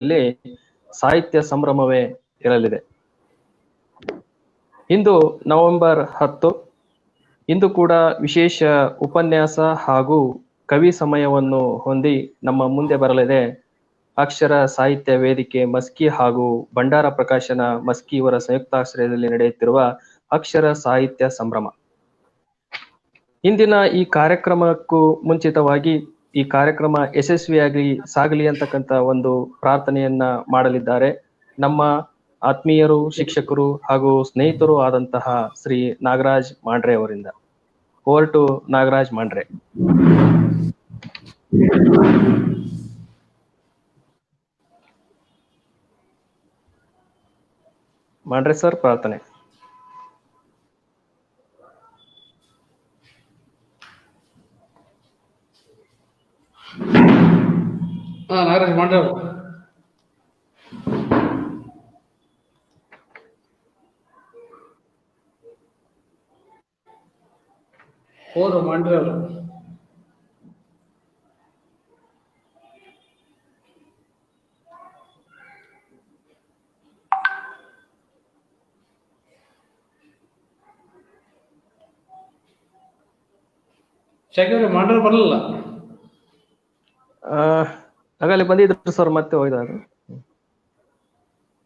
ಸಂದರ್ಭದಲ್ಲಿ ಸಾಹಿತ್ಯ ಸಂಭ್ರಮವೇ ಇರಲಿದೆ. ಇಂದು ನವೆಂಬರ್ 10. ಇಂದು ಕೂಡ ವಿಶೇಷ ಉಪನ್ಯಾಸ ಹಾಗೂ ಕವಿ ಸಮಯವನ್ನು ಹೊಂದಿ ನಮ್ಮ ಮುಂದೆ ಬರಲಿದೆ ಅಕ್ಷರ ಸಾಹಿತ್ಯ ವೇದಿಕೆ ಮಸ್ಕಿ ಹಾಗೂ ಭಂಡಾರ ಪ್ರಕಾಶನ ಮಸ್ಕಿ ಇವರ ಸಂಯುಕ್ತಾಶ್ರಯದಲ್ಲಿ ನಡೆಯುತ್ತಿರುವ ಅಕ್ಷರ ಸಾಹಿತ್ಯ ಸಂಭ್ರಮ. ಇಂದಿನ ಈ ಕಾರ್ಯಕ್ರಮಕ್ಕೂ ಮುಂಚಿತವಾಗಿ ಈ ಕಾರ್ಯಕ್ರಮ ಯಶಸ್ವಿಯಾಗಿ ಸಾಗಲಿ ಅಂತಕ್ಕಂಥ ಒಂದು ಪ್ರಾರ್ಥನೆಯನ್ನ ಮಾಡಲಿದ್ದಾರೆ ನಮ್ಮ ಆತ್ಮೀಯರು, ಶಿಕ್ಷಕರು ಹಾಗೂ ಸ್ನೇಹಿತರು ಆದಂತಹ ಶ್ರೀ ನಾಗರಾಜ್ ಮಾಂಡ್ರೆ ಅವರಿಂದ. Over to Nagaraj Mandre. Mandre sir, ಪ್ರಾರ್ಥನೆ. ನಾಗರಾಜ್ ಮಾಂಡ್ರೆ ಅವರು. ಹೋದ್ರು ಮಾಂಡ್ರೆ ಅವರು. ಶಾಕಿರ್ ಮಾಂಡ್ರೆ ಬರಲಿಲ್ಲ. ಆಗಲೇ ಬಂದಿದ್ರು ಸರ್, ಮತ್ತೆ ಹೋಯ್ದಾದ್ರು.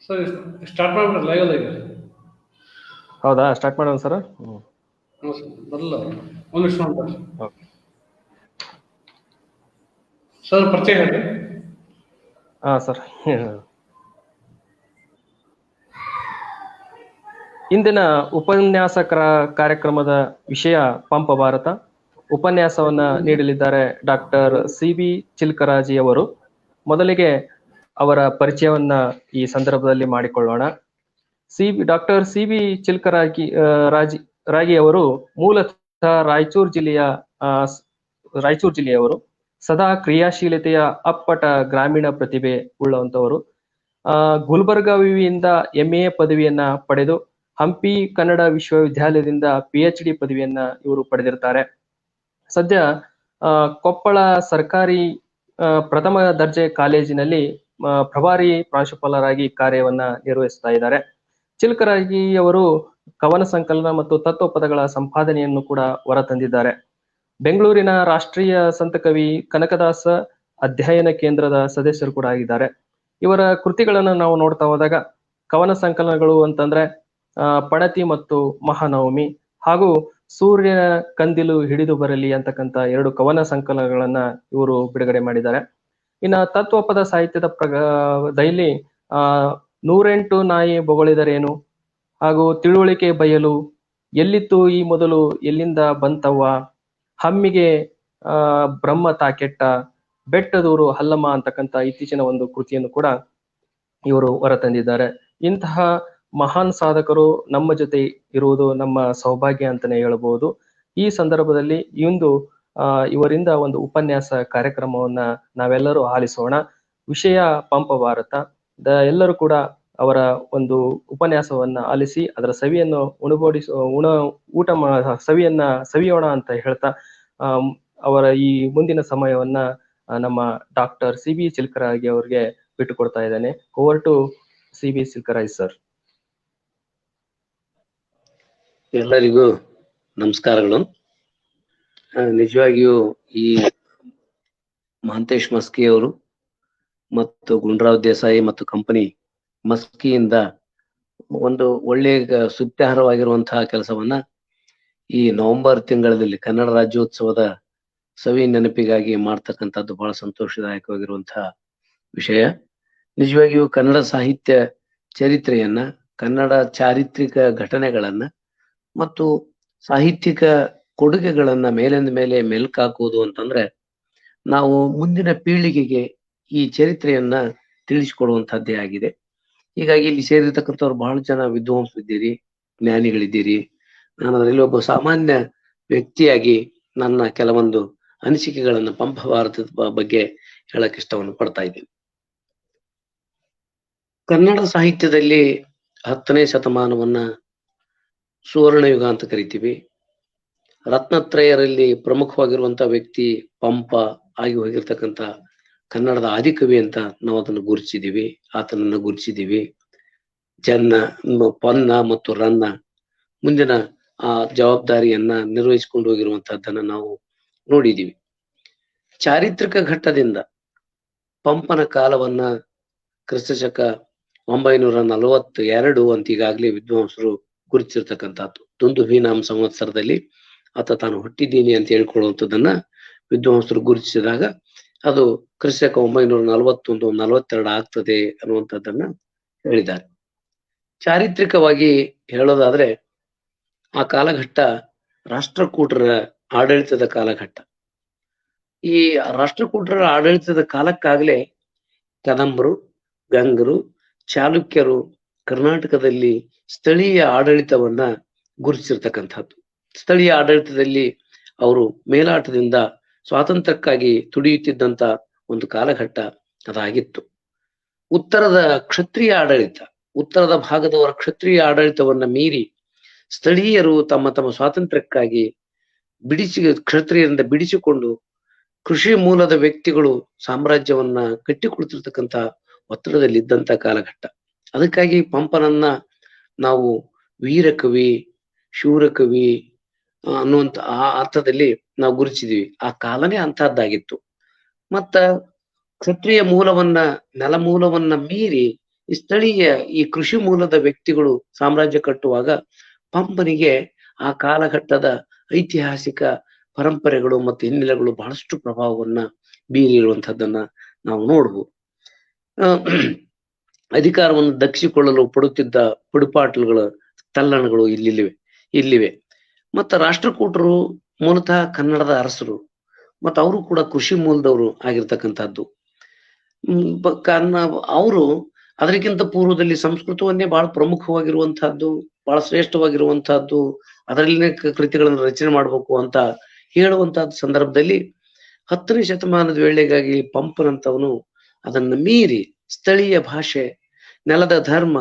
ಸರ್ ಸ್ಟಾರ್ಟ್ ಮಾಡ್ಬಿಡ್ರಿ ಲೈವ್ ಈಗ. ಹೌದಾ, ಸ್ಟಾರ್ಟ್ ಮಾಡೋಣ ಸರ್. ಬರಲ್ಲ, ಒಂದು ನಿಮಿಷ ಮಾಡ್ತಾರೆ ಸರ್. ಪರಿಚಯ ಹೇಳಿ. ಹಾ ಸರ್. ಇಂದಿನ ಉಪನ್ಯಾಸ ಕಾರ್ಯಕ್ರಮದ ವಿಷಯ ಪಂಪ ಭಾರತ. ಉಪನ್ಯಾಸವನ್ನ ನೀಡಲಿದ್ದಾರೆ ಡಾಕ್ಟರ್ CB ಚಿಲ್ಕರಾಜಿ ಅವರು. ಮೊದಲಿಗೆ ಅವರ ಪರಿಚಯವನ್ನ ಈ ಸಂದರ್ಭದಲ್ಲಿ ಮಾಡಿಕೊಳ್ಳೋಣ. ಡಾಕ್ಟರ್ CB ರಾಗಿ ಅವರು ಮೂಲತಃ ರಾಯಚೂರು ಜಿಲ್ಲೆಯವರು. ಸದಾ ಕ್ರಿಯಾಶೀಲತೆಯ ಅಪ್ಪಟ ಗ್ರಾಮೀಣ ಪ್ರತಿಭೆ ಉಳ್ಳಂತವರು. ಗುಲ್ಬರ್ಗ ವಿವಿಯಿಂದ MA ಪದವಿಯನ್ನ ಪಡೆದು ಹಂಪಿ ಕನ್ನಡ ವಿಶ್ವವಿದ್ಯಾಲಯದಿಂದ PhD ಪದವಿಯನ್ನ ಇವರು ಪಡೆದಿರ್ತಾರೆ. ಸದ್ಯ ಕೊಪ್ಪಳ ಸರ್ಕಾರಿ ಪ್ರಥಮ ದರ್ಜೆ ಕಾಲೇಜಿನಲ್ಲಿ ಪ್ರಭಾರಿ ಪ್ರಾಂಶುಪಾಲರಾಗಿ ಕಾರ್ಯವನ್ನ ನಿರ್ವಹಿಸ್ತಾ ಇದ್ದಾರೆ. ಚಿಲ್ಕರಾಗಿ ಅವರು ಕವನ ಸಂಕಲನ ಮತ್ತು ತತ್ವ ಪದಗಳ ಸಂಪಾದನೆಯನ್ನು ಕೂಡ ಹೊರತಂದಿದ್ದಾರೆ. ಬೆಂಗಳೂರಿನ ರಾಷ್ಟ್ರೀಯ ಸಂತಕವಿ ಕನಕದಾಸ ಅಧ್ಯಯನ ಕೇಂದ್ರದ ಸದಸ್ಯರು ಕೂಡ ಆಗಿದ್ದಾರೆ. ಇವರ ಕೃತಿಗಳನ್ನು ನಾವು ನೋಡ್ತಾ ಹೋದಾಗ ಕವನ ಸಂಕಲನಗಳು ಅಂತಂದ್ರೆ ಪಣತಿ ಮತ್ತು ಮಹಾನವಮಿ ಹಾಗೂ ಸೂರ್ಯನ ಕಂದಿಲು ಹಿಡಿದು ಬರಲಿ ಅಂತಕ್ಕಂಥ 2 ಕವನ ಸಂಕಲನಗಳನ್ನ ಇವರು ಬಿಡುಗಡೆ ಮಾಡಿದ್ದಾರೆ. ಇನ್ನ ತತ್ವಪದ ಸಾಹಿತ್ಯದ ದೈಲಿ 108 ನಾಯಿ ಬೊಗಳಿದರೇನು ಹಾಗೂ ತಿಳುವಳಿಕೆ ಬಯಲು, ಎಲ್ಲಿತ್ತು ಈ ಮೊದಲು ಎಲ್ಲಿಂದ ಬಂತವ್ವ, ಹಮ್ಮಿಗೆ ಬ್ರಹ್ಮ ತಾಕೆಟ್ಟ, ಬೆಟ್ಟದೂರು ಹಲ್ಲಮ್ಮ ಅಂತಕ್ಕಂಥ ಇತ್ತೀಚಿನ ಒಂದು ಕೃತಿಯನ್ನು ಕೂಡ ಇವರು ಹೊರತಂದಿದ್ದಾರೆ. ಇಂತಹ ಮಹಾನ್ ಸಾಧಕರು ನಮ್ಮ ಜೊತೆ ಇರುವುದು ನಮ್ಮ ಸೌಭಾಗ್ಯ ಅಂತಾನೆ ಹೇಳಬಹುದು. ಈ ಸಂದರ್ಭದಲ್ಲಿ ಇಂದು ಇವರಿಂದ ಒಂದು ಉಪನ್ಯಾಸ ಕಾರ್ಯಕ್ರಮವನ್ನ ನಾವೆಲ್ಲರೂ ಆಲಿಸೋಣ. ವಿಷಯ ಪಂಪ ಭಾರತ. ಎಲ್ಲರೂ ಕೂಡ ಅವರ ಒಂದು ಉಪನ್ಯಾಸವನ್ನ ಆಲಿಸಿ ಅದರ ಸವಿಯನ್ನು ಸವಿಯೋಣ ಅಂತ ಹೇಳ್ತಾ ಅವರ ಈ ಮುಂದಿನ ಸಮಯವನ್ನ ನಮ್ಮ ಡಾಕ್ಟರ್ CB ಚಿಲ್ಕರಾಗಿ ಅವರಿಗೆ ಬಿಟ್ಟು ಕೊಡ್ತಾ ಇದ್ದೇನೆ. Over to CB Chilkaraj sir. ಎಲ್ಲರಿಗೂ ನಮಸ್ಕಾರಗಳು. ನಿಜವಾಗಿಯೂ ಈ ಮಹಂತೇಶ್ ಮಸ್ಕಿ ಅವರು ಮತ್ತು ಗುಂಡ್ರಾವ್ ದೇಸಾಯಿ ಮತ್ತು ಕಂಪನಿ ಮಸ್ಕಿಯಿಂದ ಒಂದು ಒಳ್ಳೆಯ ಸುತ್ಯಾಹಾರವಾಗಿರುವಂತಹ ಕೆಲಸವನ್ನ ಈ ನವೆಂಬರ್ ತಿಂಗಳಲ್ಲಿ ಕನ್ನಡ ರಾಜ್ಯೋತ್ಸವದ ಸವಿ ನೆನಪಿಗಾಗಿ ಮಾಡ್ತಕ್ಕಂಥದ್ದು ಬಹಳ ಸಂತೋಷದಾಯಕವಾಗಿರುವಂತಹ ವಿಷಯ. ನಿಜವಾಗಿಯೂ ಕನ್ನಡ ಸಾಹಿತ್ಯ ಚರಿತ್ರೆಯನ್ನ, ಕನ್ನಡ ಚಾರಿತ್ರಿಕ ಘಟನೆಗಳನ್ನ ಮತ್ತು ಸಾಹಿತ್ಯಿಕ ಕೊಡುಗೆಗಳನ್ನ ಮೇಲಿಂದ ಮೇಲೆ ಮೆಲ್ಕಾಕುವುದು ಅಂತಂದ್ರೆ ನಾವು ಮುಂದಿನ ಪೀಳಿಗೆಗೆ ಈ ಚರಿತ್ರೆಯನ್ನ ತಿಳಿಸಿಕೊಡುವಂತಹದ್ದೇ ಆಗಿದೆ. ಹೀಗಾಗಿ ಇಲ್ಲಿ ಸೇರಿರ್ತಕ್ಕಂಥವ್ರು ಬಹಳ ಜನ ವಿದ್ವಾಂಸರಿದ್ದೀರಿ, ಜ್ಞಾನಿಗಳಿದ್ದೀರಿ. ನಾನು ಅದರಲ್ಲಿ ಒಬ್ಬ ಸಾಮಾನ್ಯ ವ್ಯಕ್ತಿಯಾಗಿ ನನ್ನ ಕೆಲವೊಂದು ಅನಿಸಿಕೆಗಳನ್ನ ಪಂಪ ಭಾರತದ ಬಗ್ಗೆ ಹೇಳಕ್ ಇಷ್ಟವನ್ನು ಪಡ್ತಾ ಇದ್ದೀನಿ. ಕನ್ನಡ ಸಾಹಿತ್ಯದಲ್ಲಿ 10ನೇ ಶತಮಾನವನ್ನ ಸುವರ್ಣ ಯುಗ ಅಂತ ಕರಿತೀವಿ. ರತ್ನತ್ರಯರಲ್ಲಿ ಪ್ರಮುಖವಾಗಿರುವಂತ ವ್ಯಕ್ತಿ ಪಂಪ ಆಗಿ ಹೋಗಿರ್ತಕ್ಕಂಥ ಕನ್ನಡದ ಆದಿಕವಿ ಅಂತ ನಾವು ಅದನ್ನು ಗುರುತಿಸಿದೀವಿ, ಆತನನ್ನ ಗುರುತಿಸಿದೀವಿ. ಪೊನ್ನ ಮತ್ತು ರನ್ನ ಮುಂದಿನ ಆ ಜವಾಬ್ದಾರಿಯನ್ನ ನಿರ್ವಹಿಸಿಕೊಂಡು ಹೋಗಿರುವಂತಹದ್ದನ್ನ ನಾವು ನೋಡಿದೀವಿ. ಚಾರಿತ್ರಿಕ ಘಟ್ಟದಿಂದ ಪಂಪನ ಕಾಲವನ್ನ ಕ್ರಿಸ್ತಶಕ 942 ಅಂತ ಈಗಾಗಲೇ ವಿದ್ವಾಂಸರು ಗುರುತಿಸಿರ್ತಕ್ಕಂಥದ್ದು. ದುಂದುಭೀನಾಮ ಸಂವತ್ಸರದಲ್ಲಿ ಆತ ತಾನು ಹುಟ್ಟಿದ್ದೀನಿ ಅಂತ ಹೇಳ್ಕೊಳ್ಳುವಂಥದ್ದನ್ನ ವಿದ್ವಾಂಸರು ಗುರುತಿಸಿದಾಗ ಅದು ಕ್ರಿಸ್ತಶಕ 941 42 ಆಗ್ತದೆ ಅನ್ನುವಂಥದ್ದನ್ನ ಹೇಳಿದ್ದಾರೆ. ಚಾರಿತ್ರಿಕವಾಗಿ ಹೇಳೋದಾದ್ರೆ ಆ ಕಾಲಘಟ್ಟ ರಾಷ್ಟ್ರಕೂಟರ ಆಡಳಿತದ ಕಾಲಘಟ್ಟ. ಈ ರಾಷ್ಟ್ರಕೂಟರ ಆಡಳಿತದ ಕಾಲಕ್ಕಾಗಲೇ ಕದಂಬರು, ಗಂಗರು, ಚಾಲುಕ್ಯರು ಕರ್ನಾಟಕದಲ್ಲಿ ಸ್ಥಳೀಯ ಆಡಳಿತವನ್ನ ಗುರುತಿಸಿರ್ತಕ್ಕಂಥದ್ದು. ಸ್ಥಳೀಯ ಆಡಳಿತದಲ್ಲಿ ಅವರು ಮೇಲಾಟದಿಂದ ಸ್ವಾತಂತ್ರ್ಯಕ್ಕಾಗಿ ತುಡಿಯುತ್ತಿದ್ದಂತ ಒಂದು ಕಾಲಘಟ್ಟ ಅದಾಗಿತ್ತು. ಉತ್ತರದ ಕ್ಷತ್ರಿಯ ಆಡಳಿತ, ಉತ್ತರದ ಭಾಗದವರ ಕ್ಷತ್ರಿಯ ಆಡಳಿತವನ್ನ ಮೀರಿ ಸ್ಥಳೀಯರು ತಮ್ಮ ತಮ್ಮ ಸ್ವಾತಂತ್ರ್ಯಕ್ಕಾಗಿ ಕ್ಷತ್ರಿಯರಿಂದ ಬಿಡಿಸಿಕೊಂಡು ಕೃಷಿ ಮೂಲದ ವ್ಯಕ್ತಿಗಳು ಸಾಮ್ರಾಜ್ಯವನ್ನ ಕಟ್ಟಿಕೊಳ್ತಿರ್ತಕ್ಕಂಥ ಒತ್ತಡದಲ್ಲಿದ್ದಂತ ಕಾಲಘಟ್ಟ. ಅದಕ್ಕಾಗಿ ಪಂಪನನ್ನ ನಾವು ವೀರಕವಿ, ಶೂರಕವಿ ಅನ್ನುವಂತ ಆ ಅರ್ಥದಲ್ಲಿ ನಾವು ಗುರುತಿಸಿದೀವಿ. ಆ ಕಾಲನೇ ಅಂತಹದ್ದಾಗಿತ್ತು. ಮತ್ತ ಕ್ಷತ್ರಿಯ ಮೂಲವನ್ನ, ನೆಲಮೂಲವನ್ನ ಮೀರಿ ಈ ಸ್ಥಳೀಯ ಈ ಕೃಷಿ ಮೂಲದ ವ್ಯಕ್ತಿಗಳು ಸಾಮ್ರಾಜ್ಯ ಕಟ್ಟುವಾಗ ಪಂಪನಿಗೆ ಆ ಕಾಲಘಟ್ಟದ ಐತಿಹಾಸಿಕ ಪರಂಪರೆಗಳು ಮತ್ತು ಹಿನ್ನೆಲೆಗಳು ಬಹಳಷ್ಟು ಪ್ರಭಾವವನ್ನ ಬೀರಿರುವಂತಹದ್ದನ್ನ ನಾವು ನೋಡ್ಬೋದು. ಅಧಿಕಾರವನ್ನು ದಕ್ಕಿಸಿಕೊಳ್ಳಲು ಪಡುತ್ತಿದ್ದ ಪುಡುಪಾಟ್ಲುಗಳ ತಲ್ಲಣಗಳು ಇಲ್ಲಿವೆ. ಮತ್ತ ರಾಷ್ಟ್ರಕೂಟರು ಮೂಲತಃ ಕನ್ನಡದ ಅರಸರು, ಮತ್ತು ಅವರು ಕೂಡ ಕೃಷಿ ಮೂಲದವರು ಆಗಿರ್ತಕ್ಕಂಥದ್ದು. ಅವರು ಅದಕ್ಕಿಂತ ಪೂರ್ವದಲ್ಲಿ ಸಂಸ್ಕೃತವನ್ನೇ ಬಹಳ ಪ್ರಮುಖವಾಗಿರುವಂತಹದ್ದು, ಬಹಳ ಶ್ರೇಷ್ಠವಾಗಿರುವಂತಹದ್ದು, ಅದರಲ್ಲಿನೇ ಕೃತಿಗಳನ್ನು ರಚನೆ ಮಾಡ್ಬೇಕು ಅಂತ ಹೇಳುವಂತಹದ್ದು ಸಂದರ್ಭದಲ್ಲಿ 10ನೇ ಶತಮಾನದ ವೇಳೆಗಾಗಿ ಪಂಪನಂತವನು ಅದನ್ನ ಮೀರಿ ಸ್ಥಳೀಯ ಭಾಷೆ, ನೆಲದ ಧರ್ಮ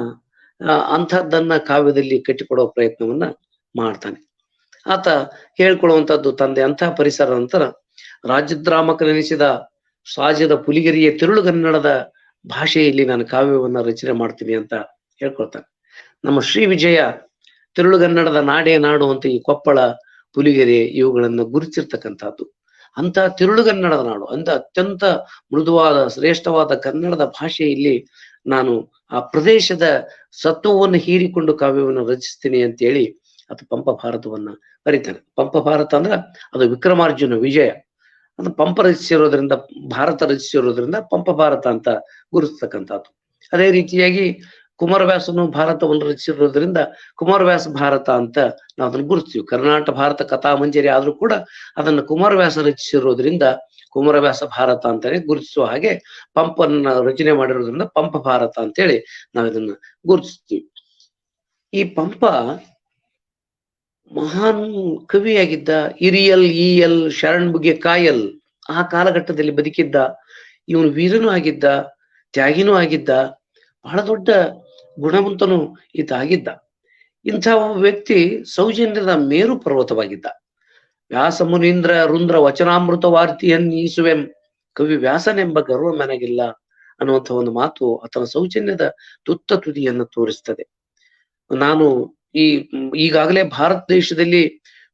ಅಂಥದ್ದನ್ನ ಕಾವ್ಯದಲ್ಲಿ ಕಟ್ಟಿಕೊಡುವ ಪ್ರಯತ್ನವನ್ನ ಮಾಡ್ತಾನೆ. ಆತ ಹೇಳ್ಕೊಳ್ಳುವಂಥದ್ದು ತಂದೆ ಅಂಥ ಪರಿಸರ ನಂತರ ರಾಜದ್ರಾಮಕನೆನಿಸಿದ ಸಾಜದ ಪುಲಿಗೆರಿಯ ತಿರುಳುಗನ್ನಡದ ಭಾಷೆಯಲ್ಲಿ ನಾನು ಕಾವ್ಯವನ್ನ ರಚನೆ ಮಾಡ್ತೀನಿ ಅಂತ ಹೇಳ್ಕೊಳ್ತಾನೆ. ನಮ್ಮ ಶ್ರೀ ವಿಜಯ ತಿರುಳುಗನ್ನಡದ ನಾಡೇ ನಾಡು ಅಂತ ಈ ಕೊಪ್ಪಳ, ಪುಲಿಗೆರೆ ಇವುಗಳನ್ನ ಗುರುತಿರ್ತಕ್ಕಂಥದ್ದು. ಅಂತ ತಿರುಳುಗನ್ನಡದ ನಾಡು, ಅಂತ ಅತ್ಯಂತ ಮೃದುವಾದ ಶ್ರೇಷ್ಠವಾದ ಕನ್ನಡದ ಭಾಷೆಯಲ್ಲಿ ನಾನು ಆ ಪ್ರದೇಶದ ಸತ್ವವನ್ನು ಹೀರಿಕೊಂಡು ಕಾವ್ಯವನ್ನು ರಚಿಸ್ತೀನಿ ಅಂತೇಳಿ ಅದು ಪಂಪ ಭಾರತವನ್ನ ಬರೀತಾನೆ. ಪಂಪ ಭಾರತ ಅಂದ್ರ ಅದು ವಿಕ್ರಮಾರ್ಜುನ ವಿಜಯ, ಅದು ಪಂಪ ರಚಿಸಿರೋದ್ರಿಂದ, ಭಾರತ ರಚಿಸಿರೋದ್ರಿಂದ ಪಂಪ ಭಾರತ ಅಂತ ಗುರುತಿಸ್ತಕ್ಕಂಥದ್ದು. ಅದೇ ರೀತಿಯಾಗಿ ಕುಮಾರವ್ಯಾಸನು ಭಾರತವನ್ನು ರಚಿಸಿರೋದ್ರಿಂದ ಕುಮಾರವ್ಯಾಸ ಭಾರತ ಅಂತ ನಾವು ಅದನ್ನು ಗುರುತಿಸ್ತೀವಿ. ಕರ್ನಾಟಕ ಭಾರತ ಕಥಾ ಮಂಜರಿ ಆದ್ರೂ ಕೂಡ ಅದನ್ನ ಕುಮಾರವ್ಯಾಸ ರಚಿಸಿರೋದ್ರಿಂದ ಕುಮಾರವ್ಯಾಸ ಭಾರತ ಅಂತಾನೆ ಗುರುತಿಸುವ ಹಾಗೆ ಪಂಪನ ರಚನೆ ಮಾಡಿರೋದ್ರಿಂದ ಪಂಪ ಭಾರತ ಅಂತೇಳಿ ನಾವು ಇದನ್ನ ಗುರುತಿಸ್ತೀವಿ. ಈ ಪಂಪ ಮಹಾನ್ ಕವಿಯಾಗಿದ್ದ, ಇರಿಯಲ್ ಶರಣ್ಬುಗೆ ಕಾಯಲ್ ಆ ಕಾಲಘಟ್ಟದಲ್ಲಿ ಬದುಕಿದ್ದ. ಇವನು ವೀರನೂ ಆಗಿದ್ದ, ತ್ಯಾಗಿನೂ ಆಗಿದ್ದ, ಬಹಳ ದೊಡ್ಡ ಗುಣವಂತನು ಇದಾಗಿದ್ದ. ಇಂಥ ವ್ಯಕ್ತಿ ಸೌಜನ್ಯದ ಮೇರು ಪರ್ವತವಾಗಿದ್ದ. ವ್ಯಾಸ ಮುನೀಂದ್ರ ರುಂದ್ರ ವಚನಾಮೃತ ವಾರ್ತಿಯನ್ ಈಸುವೆಂ, ಕವಿ ವ್ಯಾಸನೆಂಬ ಗರ್ವ ನನಗಿಲ್ಲ ಅನ್ನುವಂಥ ಒಂದು ಮಾತು ಆತನ ಸೌಜನ್ಯದ ತುತ್ತ ತುದಿಯನ್ನು ತೋರಿಸ್ತದೆ. ನಾನು ಈಗಾಗಲೇ ಭಾರತ ದೇಶದಲ್ಲಿ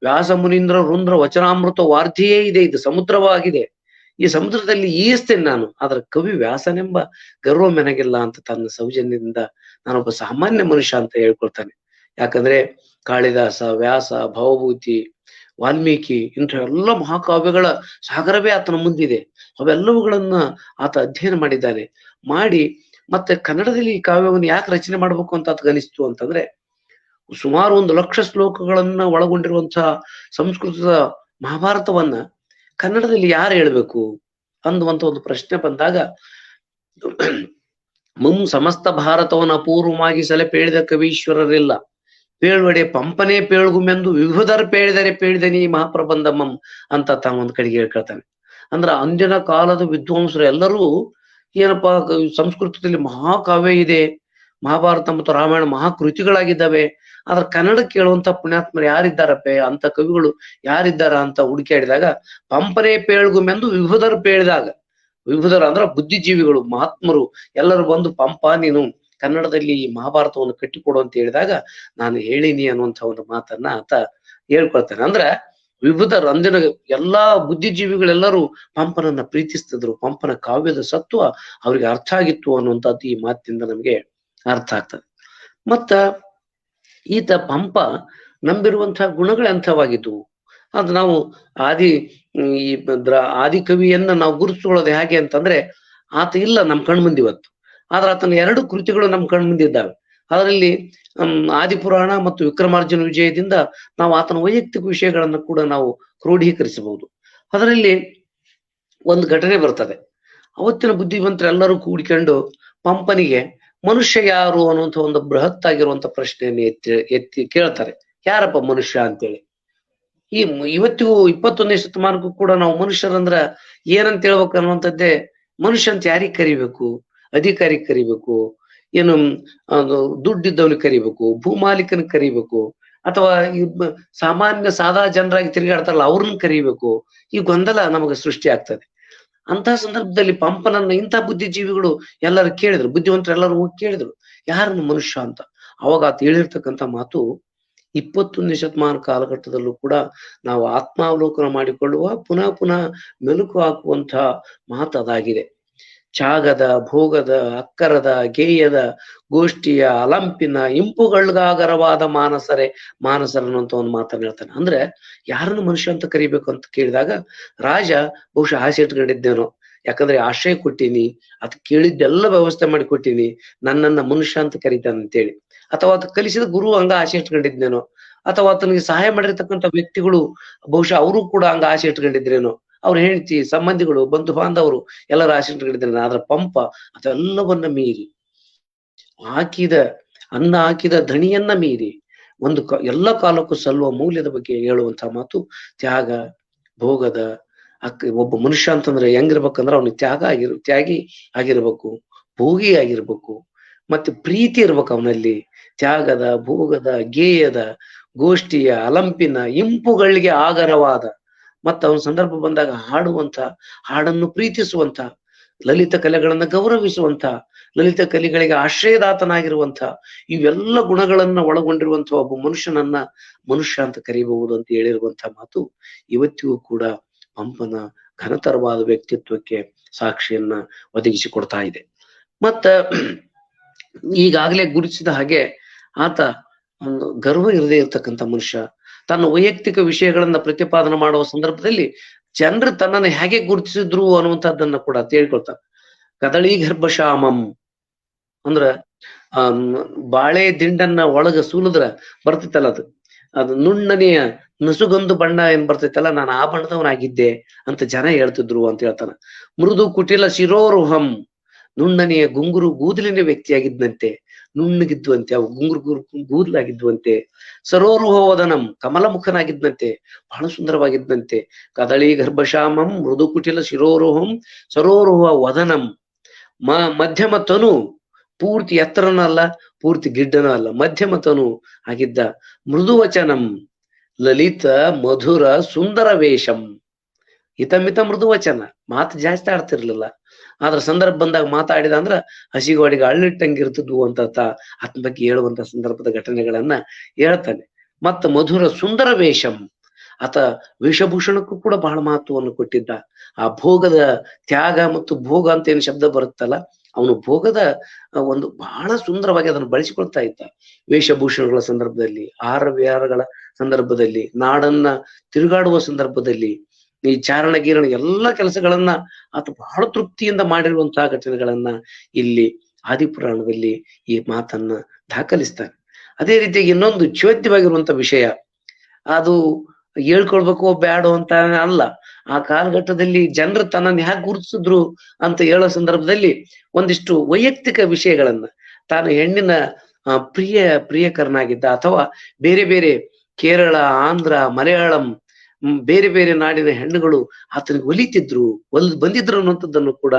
ವ್ಯಾಸ ಮುನೀಂದ್ರ ರುಂದ್ರ ವಚನಾಮೃತ ವಾರ್ಧಿಯೇ ಇದೆ, ಇದು ಸಮುದ್ರವಾಗಿದೆ, ಈ ಸಮುದ್ರದಲ್ಲಿ ಈಸ್ತೇನೆ ನಾನು, ಆದ್ರೆ ಕವಿ ವ್ಯಾಸನೆಂಬ ಗರ್ವ ನನಗಿಲ್ಲ ಅಂತ ತನ್ನ ಸೌಜನ್ಯದಿಂದ ನಾನೊಬ್ಬ ಸಾಮಾನ್ಯ ಮನುಷ್ಯ ಅಂತ ಹೇಳ್ಕೊಳ್ತಾನೆ. ಯಾಕಂದ್ರೆ ಕಾಳಿದಾಸ, ವ್ಯಾಸ, ಭವಭೂತಿ, ವಾಲ್ಮೀಕಿ ಇಂಥ ಎಲ್ಲ ಮಹಾಕಾವ್ಯಗಳ ಸಾಗರವೇ ಆತನ ಮುಂದಿದೆ. ಅವೆಲ್ಲವುಗಳನ್ನ ಆತ ಅಧ್ಯಯನ ಮಾಡಿದ್ದಾನೆ. ಮಾಡಿ ಮತ್ತೆ ಕನ್ನಡದಲ್ಲಿ ಈ ಕಾವ್ಯವನ್ನು ಯಾಕೆ ರಚನೆ ಮಾಡ್ಬೇಕು ಅಂತ ಆತ ಅನಿಸ್ತು ಅಂತಂದ್ರೆ, ಸುಮಾರು 1 ಲಕ್ಷ ಶ್ಲೋಕಗಳನ್ನ ಒಳಗೊಂಡಿರುವಂತಹ ಸಂಸ್ಕೃತದ ಮಹಾಭಾರತವನ್ನ ಕನ್ನಡದಲ್ಲಿ ಯಾರು ಹೇಳ್ಬೇಕು ಅನ್ನುವಂತ ಒಂದು ಪ್ರಶ್ನೆ ಬಂದಾಗ, ಸಮಸ್ತ ಭಾರತವನ್ನ ಅಪೂರ್ವವಾಗಿ ಪೇಳಿದ ಕವೀಶ್ವರರಿಲ್ಲ, ಪೇಳುವಡೆ ಪಂಪನೇ ಪೇಳ್ಗುಮೆಂದು ವಿಭುಧರ್ ಪೇಳಿದರೆ ಪೇಳಿದನಿ ಮಹಾಪ್ರಬಂಧಮಂ ಅಂತ ತಾನು ಒಂದ್ ಕಡೆಗೆ ಹೇಳ್ಕೊಳ್ತಾನೆ. ಅಂದ್ರ ಅಂದಿನ ಕಾಲದ ವಿದ್ವಾಂಸರು ಎಲ್ಲರೂ ಏನಪ್ಪಾ, ಸಂಸ್ಕೃತದಲ್ಲಿ ಮಹಾಕಾವ್ಯ ಇದೆ, ಮಹಾಭಾರತ ಮತ್ತು ರಾಮಾಯಣ ಮಹಾಕೃತಿಗಳಾಗಿದ್ದಾವೆ, ಆದ್ರೆ ಕನ್ನಡ ಕೇಳುವಂತ ಪುಣ್ಯಾತ್ಮರು ಯಾರಿದ್ದಾರಪ್ಪ, ಅಂತ ಕವಿಗಳು ಯಾರಿದ್ದಾರ ಅಂತ ಹುಡುಕಾಡಿದಾಗ ಪಂಪನೇ ಪೇಳ್ಗುಮೆಂದು ವಿಭುಧರ್ ಪೇಳಿದಾಗ, ವಿಭುಧರು ಅಂದ್ರ ಬುದ್ಧಿಜೀವಿಗಳು, ಮಹಾತ್ಮರು ಎಲ್ಲರೂ ಬಂದು ಪಂಪ ನೀನು ಕನ್ನಡದಲ್ಲಿ ಈ ಮಹಾಭಾರತವನ್ನು ಕಟ್ಟಿಕೊಡು ಅಂತ ಹೇಳಿದಾಗ ನಾನು ಹೇಳಿನಿ ಅನ್ನುವಂಥ ಒಂದು ಮಾತನ್ನ ಆತ ಹೇಳ್ಕೊಳ್ತಾನೆ. ಅಂದ್ರ ವಿಭುಧರು ಅಂದಿನ ಎಲ್ಲಾ ಬುದ್ಧಿಜೀವಿಗಳೆಲ್ಲರೂ ಪಂಪನನ್ನ ಪ್ರೀತಿಸ್ತಿದ್ರು. ಪಂಪನ ಕಾವ್ಯದ ಸತ್ವ ಅವ್ರಿಗೆ ಅರ್ಥ ಆಗಿತ್ತು ಅನ್ನುವಂಥದ್ದು ಈ ಮಾತಿನಿಂದ ನಮಗೆ ಅರ್ಥ ಆಗ್ತದೆ. ಮತ್ತ ಈತ ಪಂಪ ನಂಬಿರುವಂತಹ ಗುಣಗಳು ಎಂಥವಾಗಿದ್ವು ಅದು ನಾವು ಆದಿಕವಿಯನ್ನ ನಾವು ಗುರುತಿಸ್ಕೊಳ್ಳೋದು ಹೇಗೆ ಅಂತಂದ್ರೆ, ಆತ ಇಲ್ಲ ನಮ್ ಕಣ್ಮುಂದೆ ಇವತ್ತು, ಆದ್ರೆ ಆತನ ಎರಡು ಕೃತಿಗಳು ನಮ್ ಕಣ್ಮುಂದಿದ್ದಾವೆ. ಅದರಲ್ಲಿ ಆದಿಪುರಾಣ ಮತ್ತು ವಿಕ್ರಮಾರ್ಜುನ ವಿಜಯದಿಂದ ನಾವು ಆತನ ವೈಯಕ್ತಿಕ ವಿಷಯಗಳನ್ನ ಕೂಡ ನಾವು ಕ್ರೋಢೀಕರಿಸಬಹುದು. ಅದರಲ್ಲಿ ಒಂದು ಘಟನೆ ಬರ್ತದೆ. ಅವತ್ತಿನ ಬುದ್ಧಿವಂತರೆಲ್ಲರೂ ಕೂಡಿಕೊಂಡು ಪಂಪನಿಗೆ ಮನುಷ್ಯ ಯಾರು ಅನ್ನುವಂಥ ಒಂದು ಬೃಹತ್ ಆಗಿರುವಂತ ಪ್ರಶ್ನೆಯನ್ನು ಎತ್ತಿ ಕೇಳ್ತಾರೆ, ಯಾರಪ್ಪ ಮನುಷ್ಯ ಅಂತೇಳಿ. ಇವತ್ತಿಗೂ 21ನೇ ಶತಮಾನಕ್ಕೂ ಕೂಡ ನಾವು ಮನುಷ್ಯರಂದ್ರ ಏನಂತ ಹೇಳ್ಬೇಕು ಅನ್ನುವಂಥದ್ದೇ. ಮನುಷ್ಯ ಅಂತ ಯಾರಿಗ್ ಕರಿಬೇಕು? ಅಧಿಕಾರಿಗೆ ಕರಿಬೇಕು, ಏನು ದುಡ್ಡಿದ್ದವನಿಗೆ ಕರಿಬೇಕು, ಭೂಮಾಲೀಕನ ಕರಿಬೇಕು, ಅಥವಾ ಸಾಮಾನ್ಯ ಸಾದಾ ಜನರಾಗಿ ತಿರುಗಾಡ್ತಾರಲ್ಲ ಅವ್ರನ್ನ ಕರಿಬೇಕು? ಈ ಗೊಂದಲ ನಮಗೆ ಸೃಷ್ಟಿ ಆಗ್ತದೆ. ಅಂತಹ ಸಂದರ್ಭದಲ್ಲಿ ಪಂಪನನ್ನ ಇಂಥ ಬುದ್ಧಿಜೀವಿಗಳು ಎಲ್ಲರೂ ಕೇಳಿದ್ರು, ಬುದ್ಧಿವಂತರು ಎಲ್ಲರೂ ಹೋಗಿ ಕೇಳಿದ್ರು ಯಾರನ್ನು ಮನುಷ್ಯ ಅಂತ. ಅವಾಗ ಆತ ಹೇಳಿರ್ತಕ್ಕಂಥ ಮಾತು 21ನೇ ಶತಮಾನ ಕಾಲಘಟ್ಟದಲ್ಲೂ ಕೂಡ ನಾವು ಆತ್ಮಾವಲೋಕನ ಮಾಡಿಕೊಳ್ಳುವ ಪುನಃ ಪುನಃ ಮೆಲುಕು ಹಾಕುವಂತ ಮಾತು ಅದಾಗಿದೆ. ತ್ಯಾಗದ, ಭೋಗದ, ಅಕ್ಕರದ, ಗೇಯದ, ಗೋಷ್ಠಿಯ, ಅಲಂಪಿನ, ಇಂಪುಗಳ್ಗಾಗರವಾದ ಮಾನಸರ ಅನ್ನುವಂತ ಒಂದು ಮಾತನ್ನ ಹೇಳ್ತಾನೆ. ಅಂದ್ರೆ ಯಾರನ್ನು ಮನುಷ್ಯ ಅಂತ ಕರಿಬೇಕು ಅಂತ ಕೇಳಿದಾಗ ರಾಜ ಬಹುಶಃ ಆಸೆ ಇಟ್ಕೊಂಡಿದ್ದೇನೋ, ಯಾಕಂದ್ರೆ ಆಶ್ರಯ ಕೊಟ್ಟಿನಿ, ಅದ್ ಕೇಳಿದ್ದೆಲ್ಲ ವ್ಯವಸ್ಥೆ ಮಾಡಿ ಕೊಟ್ಟಿನಿ, ನನ್ನನ್ನ ಮನುಷ್ಯ ಅಂತ ಕರೀತಾನೆ ಅಂತೇಳಿ, ಅಥವಾ ಆತ ಕಲಿಸಿದ ಗುರು ಹಂಗ ಆಸೆ ಇಟ್ಕೊಂಡಿದ್ನೇನೋ, ಅಥವಾ ಆತನಿಗೆ ಸಹಾಯ ಮಾಡಿರ್ತಕ್ಕಂಥ ವ್ಯಕ್ತಿಗಳು ಬಹುಶಃ ಅವರು ಕೂಡ ಹಂಗ ಆಸೆ ಇಟ್ಕೊಂಡಿದ್ರೇನೋ, ಅವ್ರ ಹೆಂಡತಿ, ಸಂಬಂಧಿಗಳು, ಬಂಧು ಬಾಂಧವರು ಎಲ್ಲರ ಆಸೆ ಇಟ್ಕೊಂಡಿದ್ರೇನೋ. ಆದ್ರ ಪಂಪ ಅದೆಲ್ಲವನ್ನ ಮೀರಿ ಅನ್ನ ಹಾಕಿದ ಧಣಿಯನ್ನ ಮೀರಿ ಎಲ್ಲ ಕಾಲಕ್ಕೂ ಸಲ್ಲುವ ಮೌಲ್ಯದ ಬಗ್ಗೆ ಹೇಳುವಂತಹ ಮಾತು ತ್ಯಾಗ, ಭೋಗದ. ಒಬ್ಬ ಮನುಷ್ಯ ಅಂತಂದ್ರೆ ಹೆಂಗಿರ್ಬೇಕಂದ್ರೆ ಅವನಿಗೆ ತ್ಯಾಗಿ ಆಗಿರ್ಬೇಕು, ಭೋಗಿ ಆಗಿರ್ಬೇಕು, ಮತ್ತೆ ಪ್ರೀತಿ ಇರ್ಬೇಕು ಅವನಲ್ಲಿ. ತ್ಯಾಗದ, ಭೋಗದ, ಗೇಯದ, ಗೋಷ್ಠಿಯ, ಅಲಂಪಿನ, ಇಂಪುಗಳಿಗೆ ಆಗರವಾದ, ಮತ್ತ ಅವನ ಸಂದರ್ಭ ಬಂದಾಗ ಹಾಡನ್ನು ಪ್ರೀತಿಸುವಂತ, ಲಲಿತ ಕಲೆಗಳನ್ನ ಗೌರವಿಸುವಂತ, ಲಲಿತ ಕಲೆಗಳಿಗೆ ಆಶ್ರಯದಾತನಾಗಿರುವಂತ, ಇವೆಲ್ಲ ಗುಣಗಳನ್ನ ಒಳಗೊಂಡಿರುವಂತಹ ಒಬ್ಬ ಮನುಷ್ಯನನ್ನ ಮನುಷ್ಯ ಅಂತ ಕರೀಬಹುದು ಅಂತ ಹೇಳಿರುವಂತಹ ಮಾತು ಇವತ್ತಿಗೂ ಕೂಡ ಪಂಪನ ಘನತರವಾದ ವ್ಯಕ್ತಿತ್ವಕ್ಕೆ ಸಾಕ್ಷಿಯನ್ನ ಒದಗಿಸಿಕೊಡ್ತಾ ಇದೆ. ಮತ್ತ ಈಗಾಗಲೇ ಗುರುತಿಸಿದ ಹಾಗೆ ಆತ ಒಂದು ಗರ್ವ ಇರದೇ ಇರ್ತಕ್ಕಂಥ ಮನುಷ್ಯ. ತನ್ನ ವೈಯಕ್ತಿಕ ವಿಷಯಗಳನ್ನ ಪ್ರತಿಪಾದನೆ ಮಾಡುವ ಸಂದರ್ಭದಲ್ಲಿ ಜನರು ತನ್ನನ್ನು ಹೇಗೆ ಗುರುತಿಸಿದ್ರು ಅನ್ನುವಂಥದ್ದನ್ನ ಕೂಡ ತಿಳ್ಕೊಳ್ತಾರೆ. ಕದಳಿ ಗರ್ಭಶಾಮಂ ಅಂದ್ರ ಬಾಳೆ ದಿಂಡನ್ನ ಒಳಗ ಸೂಲಿದ್ರ ಬರ್ತೈತಲ್ಲ ಅದು ನುಣ್ಣನೆಯ ನಸುಗೊಂದು ಬಣ್ಣ ಏನ್ ಬರ್ತೈತಲ್ಲ, ನಾನು ಆ ಬಣ್ಣದವನಾಗಿದ್ದೆ ಅಂತ ಜನ ಹೇಳ್ತಿದ್ರು ಅಂತ ಹೇಳ್ತಾನ. ಮೃದು ಕುಟಿಲ ಶಿರೋರುಹಂ, ನುಣ್ಣನೆಯ ಗುಂಗುರು ಗೂದಲಿನ ವ್ಯಕ್ತಿಯಾಗಿದ್ದಂತೆ, ನುಣ್ಣಗಿದ್ವಂತೆ, ಅವು ಗುಂಗುರು ಗೂದಲಾಗಿದ್ವಂತೆ. ಸರೋರುಹ ವದನಂ, ಕಮಲಮುಖನಾಗಿದ್ದಂತೆ, ಬಹಳ ಸುಂದರವಾಗಿದ್ದಂತೆ. ಕದಳಿ ಗರ್ಭಶಾಮಂ ಮೃದು ಕುಟಿಲ ಶಿರೋರುಹಂ ಸರೋರುಹ ವದನಂ. ಮಧ್ಯಮ ತನು, ಪೂರ್ತಿ ಎತ್ತರನೂ ಅಲ್ಲ, ಪೂರ್ತಿ ಗಿಡ್ಡನೂ ಅಲ್ಲ, ಮಧ್ಯಮ ತನು ಆಗಿದ್ದ. ಮೃದುವಚನಂ, ಲಲಿತ ಮಧುರ ಸುಂದರ ವೇಷಂ. ಹಿತಮಿತ ಮೃದುವಚನ, ಮಾತು ಜಾಸ್ತಿ ಆಡ್ತಿರ್ಲಿಲ್ಲ, ಆದ್ರ ಸಂದರ್ಭ ಬಂದಾಗ ಮಾತಾಡಿದ ಅಂದ್ರ ಹಸಿಗೋಡಿಗೆ ಅಳ್ಳಿಟ್ಟಂಗಿರ್ತಿದ್ವು ಅಂತ ಆತನ ಬಗ್ಗೆ ಹೇಳುವಂತ ಸಂದರ್ಭದ ಘಟನೆಗಳನ್ನ ಹೇಳ್ತಾನೆ. ಮತ್ತ ಮಧುರ ಸುಂದರ ವೇಷಂ, ಆತ ವೇಷಭೂಷಣಕ್ಕೂ ಕೂಡ ಬಹಳ ಮಹತ್ವವನ್ನು ಕೊಟ್ಟಿದ್ದ. ಆ ಭೋಗದ ತ್ಯಾಗ ಮತ್ತು ಭೋಗ ಅಂತ ಏನು ಶಬ್ದ ಬರುತ್ತಲ್ಲ, ಅವನು ಭೋಗದ ಒಂದು ಬಹಳ ಸುಂದರವಾಗಿ ಅದನ್ನು ಬಳಸಿಕೊಳ್ತಾ ಇದ್ದ. ವೇಷಭೂಷಣಗಳ ಸಂದರ್ಭದಲ್ಲಿ, ಆಹಾರ ವಿಹಾರಗಳ ಸಂದರ್ಭದಲ್ಲಿ, ನಾಡನ್ನ ತಿರುಗಾಡುವ ಸಂದರ್ಭದಲ್ಲಿ, ಈ ಚಾರಣ ಗೀರಣ ಎಲ್ಲ ಕೆಲಸಗಳನ್ನ ಆತ ಬಹಳ ತೃಪ್ತಿಯಿಂದ ಮಾಡಿರುವಂತಹ ಘಟನೆಗಳನ್ನ ಇಲ್ಲಿ ಆದಿಪುರಾಣದಲ್ಲಿ ಈ ಮಾತನ್ನ ದಾಖಲಿಸ್ತಾನೆ. ಅದೇ ರೀತಿಯಾಗಿ ಇನ್ನೊಂದು ಚೋದ್ಯವಾಗಿರುವಂತ ವಿಷಯ, ಅದು ಹೇಳ್ಕೊಳ್ಬೇಕು ಬ್ಯಾಡೋ ಅಂತ ಅಲ್ಲ, ಆ ಕಾಲಘಟ್ಟದಲ್ಲಿ ಜನರು ತನ್ನನ್ನು ಹ್ಯಾಕ್ ಗುರುತಿಸಿದ್ರು ಅಂತ ಹೇಳೋ ಸಂದರ್ಭದಲ್ಲಿ ಒಂದಿಷ್ಟು ವೈಯಕ್ತಿಕ ವಿಷಯಗಳನ್ನ, ತಾನು ಹೆಣ್ಣಿನ ಪ್ರಿಯಕರನಾಗಿದ್ದ, ಅಥವಾ ಬೇರೆ ಬೇರೆ ಕೇರಳ, ಆಂಧ್ರ, ಮಲಯಾಳಂ ಬೇರೆ ಬೇರೆ ನಾಡಿನ ಹೆಣ್ಣುಗಳು ಆತನಿಗೆ ಒಲಿತಿದ್ರು, ಬಂದಿದ್ರು ಅನ್ನುವಂಥದ್ದನ್ನು ಕೂಡ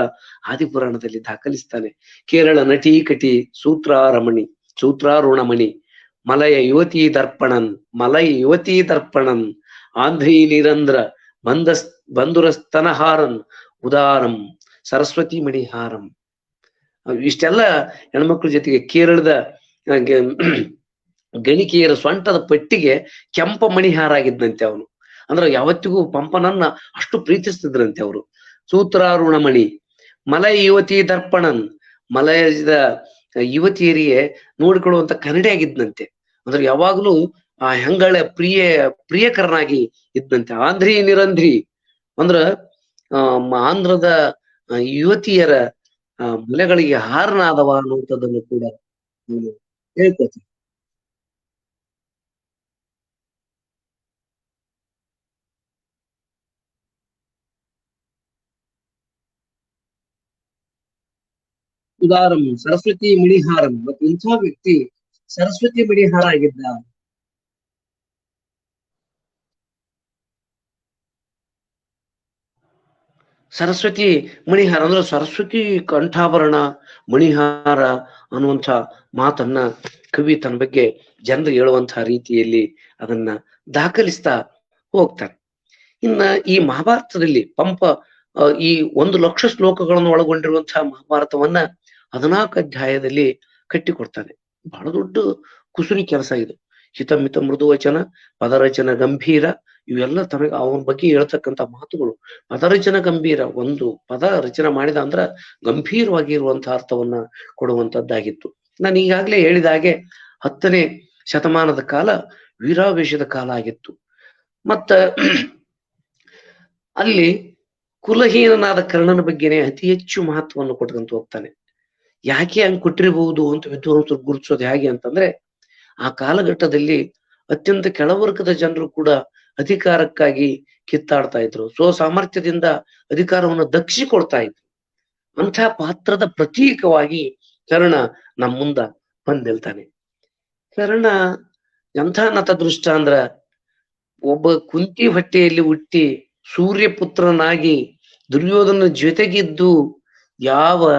ಆದಿಪುರಾಣದಲ್ಲಿ ದಾಖಲಿಸ್ತಾನೆ. ಕೇರಳ ನಟಿ ಕಟಿ ಸೂತ್ರಾರುಣಮಣಿ ಮಲಯ ಯುವತಿ ದರ್ಪಣನ್ ಆಂಧ್ರೀ ನಿರಂಧ್ರ ಬಂಧುರಸ್ತನಹಾರನ್ ಉದಾರಂ ಸರಸ್ವತಿ ಮಣಿಹಾರಂ. ಇಷ್ಟೆಲ್ಲ ಹೆಣ್ಮಕ್ಳ ಜೊತೆಗೆ ಕೇರಳದ ಗಣಿಕೆಯರ ಸೊಂಟದ ಪಟ್ಟಿಗೆ ಕೆಂಪ ಮಣಿಹಾರ ಆಗಿದ್ದಂತೆ ಅವನು. ಅಂದ್ರೆ ಯಾವತ್ತಿಗೂ ಪಂಪನನ್ನ ಅಷ್ಟು ಪ್ರೀತಿಸ್ತಿದ್ರಂತೆ ಅವರು. ಸೂತ್ರಾರುಣಮಣಿ ಮಲಯ ಯುವತಿ ದರ್ಪಣನ್, ಮಲಯದ ಯುವತಿಯರಿಗೆ ನೋಡಿಕೊಳ್ಳುವಂತ ಕನ್ನಡಿ ಆಗಿದ್ದಂತೆ. ಅಂದ್ರೆ ಯಾವಾಗ್ಲೂ ಆ ಹೆಂಗಳ ಪ್ರಿಯಕರನಾಗಿ ಇದ್ದಂತೆ. ಆಂಧ್ರಿ ನಿರಂಧ್ರಿ ಅಂದ್ರ ಆಂಧ್ರದ ಯುವತಿಯರ ಮಲೆಗಳಿಗೆ ಹಾರನಾದವ ಅನ್ನುವಂಥದ್ದನ್ನು ಕೂಡ ಹೇಳ್ಕೊಳ್ತೀನಿ. ಉದಾಹರಣ ಸರಸ್ವತಿ ಮಣಿಹಾರಂ. ಮತ್ತು ಇಂಥ ವ್ಯಕ್ತಿ ಸರಸ್ವತಿ ಮಣಿಹಾರ ಆಗಿದ್ದ. ಸರಸ್ವತಿ ಮಣಿಹಾರ ಅಂದ್ರೆ ಸರಸ್ವತಿ ಕಂಠಾಭರಣ ಮಣಿಹಾರ ಅನ್ನುವಂಥ ಮಾತನ್ನ ಕವಿ ತನ್ನ ಬಗ್ಗೆ ಜನರು ಹೇಳುವಂತಹ ರೀತಿಯಲ್ಲಿ ಅದನ್ನ ದಾಖಲಿಸ್ತಾ ಹೋಗ್ತಾರೆ. ಇನ್ನ ಈ ಮಹಾಭಾರತದಲ್ಲಿ ಪಂಪ ಈ 1,00,000 ಶ್ಲೋಕಗಳನ್ನು ಒಳಗೊಂಡಿರುವಂತಹ ಮಹಾಭಾರತವನ್ನ 14 ಅಧ್ಯಾಯದಲ್ಲಿ ಕಟ್ಟಿಕೊಡ್ತಾನೆ. ಬಹಳ ದೊಡ್ಡ ಕುಸುರಿ ಕೆಲಸ ಇದು. ಹಿತಮಿತ ಮೃದುವಚನ, ಪದರಚನ ಗಂಭೀರ, ಇವೆಲ್ಲ ತನಗ ಅವನ ಬಗ್ಗೆ ಹೇಳ್ತಕ್ಕಂಥ ಮಾತುಗಳು. ಪದರಚನ ಗಂಭೀರ, ಒಂದು ಪದ ರಚನೆ ಮಾಡಿದ ಅಂದ್ರ ಗಂಭೀರವಾಗಿ ಇರುವಂತಹ ಅರ್ಥವನ್ನ ಕೊಡುವಂತದ್ದಾಗಿತ್ತು. ನಾನು ಈಗಾಗ್ಲೇ ಹೇಳಿದ ಹಾಗೆ 10ನೇ ಶತಮಾನದ ಕಾಲ ವೀರಾವೇಶದ ಕಾಲ ಆಗಿತ್ತು. ಮತ್ತ ಅಲ್ಲಿ ಕುಲಹೀನನಾದ ಕರ್ಣನ ಬಗ್ಗೆನೆ ಅತಿ ಹೆಚ್ಚು ಮಹತ್ವವನ್ನು ಕೊಟ್ಕೊಂತ ಹೋಗ್ತಾನೆ. ಯಾಕೆ ಹಂಗ್ ಕೊಟ್ಟಿರಬಹುದು ಅಂತ ವಿದ್ವಾಂಸರು ಗುರುತಿಸೋದು ಹೇಗೆ ಅಂತಂದ್ರೆ, ಆ ಕಾಲಘಟ್ಟದಲ್ಲಿ ಅತ್ಯಂತ ಕೆಳವರ್ಗದ ಜನರು ಕೂಡ ಅಧಿಕಾರಕ್ಕಾಗಿ ಕಿತ್ತಾಡ್ತಾ ಇದ್ರು. ಸಾಮರ್ಥ್ಯದಿಂದ ಅಧಿಕಾರವನ್ನು ದಕ್ಷಿಕೊಳ್ತಾ ಇದ್ರು. ಅಂಥ ಪಾತ್ರದ ಪ್ರತೀಕವಾಗಿ ಕರ್ಣ ನಮ್ಮ ಮುಂದ ಬಂದ್ ನಿಲ್ತಾನೆ. ಕರ್ಣ ಎಂಥ ನತದೃಷ್ಟ ಅಂದ್ರ, ಒಬ್ಬ ಕುಂತಿ ಹೊಟ್ಟೆಯಲ್ಲಿ ಹುಟ್ಟಿ ಸೂರ್ಯಪುತ್ರನಾಗಿ ದುರ್ಯೋಧನ ಜೊತೆಗಿದ್ದು ಯಾವ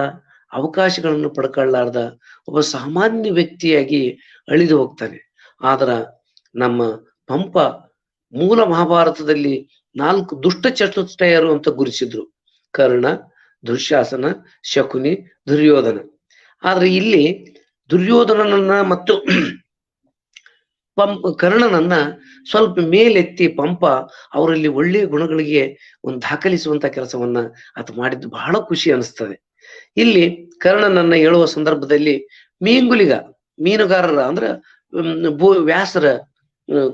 ಅವಕಾಶಗಳನ್ನು ಪಡ್ಕೊಳ್ಳಾರ್ದ ಒಬ್ಬ ಸಾಮಾನ್ಯ ವ್ಯಕ್ತಿಯಾಗಿ ಅಳಿದು ಹೋಗ್ತಾನೆ. ಆದ್ರ ನಮ್ಮ ಪಂಪ ಮೂಲ ಮಹಾಭಾರತದಲ್ಲಿ 4 ದುಷ್ಟ ಚತುಷ್ಟಯರು ಅಂತ ಗುರುತಿಸಿದ್ರು: ಕರ್ಣ, ದುಶ್ಯಾಸನ, ಶಕುನಿ, ದುರ್ಯೋಧನ. ಆದ್ರೆ ಇಲ್ಲಿ ದುರ್ಯೋಧನನನ್ನ ಮತ್ತು ಕರ್ಣನನ್ನ ಸ್ವಲ್ಪ ಮೇಲೆತ್ತಿ ಪಂಪ ಅವರಲ್ಲಿ ಒಳ್ಳೆಯ ಗುಣಗಳಿಗೆ ಒಂದು ದಾಖಲಿಸುವಂತ ಕೆಲಸವನ್ನ ಆತ ಮಾಡಿದ್ದು ಬಹಳ ಖುಷಿ ಅನಿಸ್ತದೆ. ಇಲ್ಲಿ ಕರ್ಣನನ್ನ ಹೇಳುವ ಸಂದರ್ಭದಲ್ಲಿ ಮೀನುಗಾರರ ಅಂದ್ರ ವ್ಯಾಸರ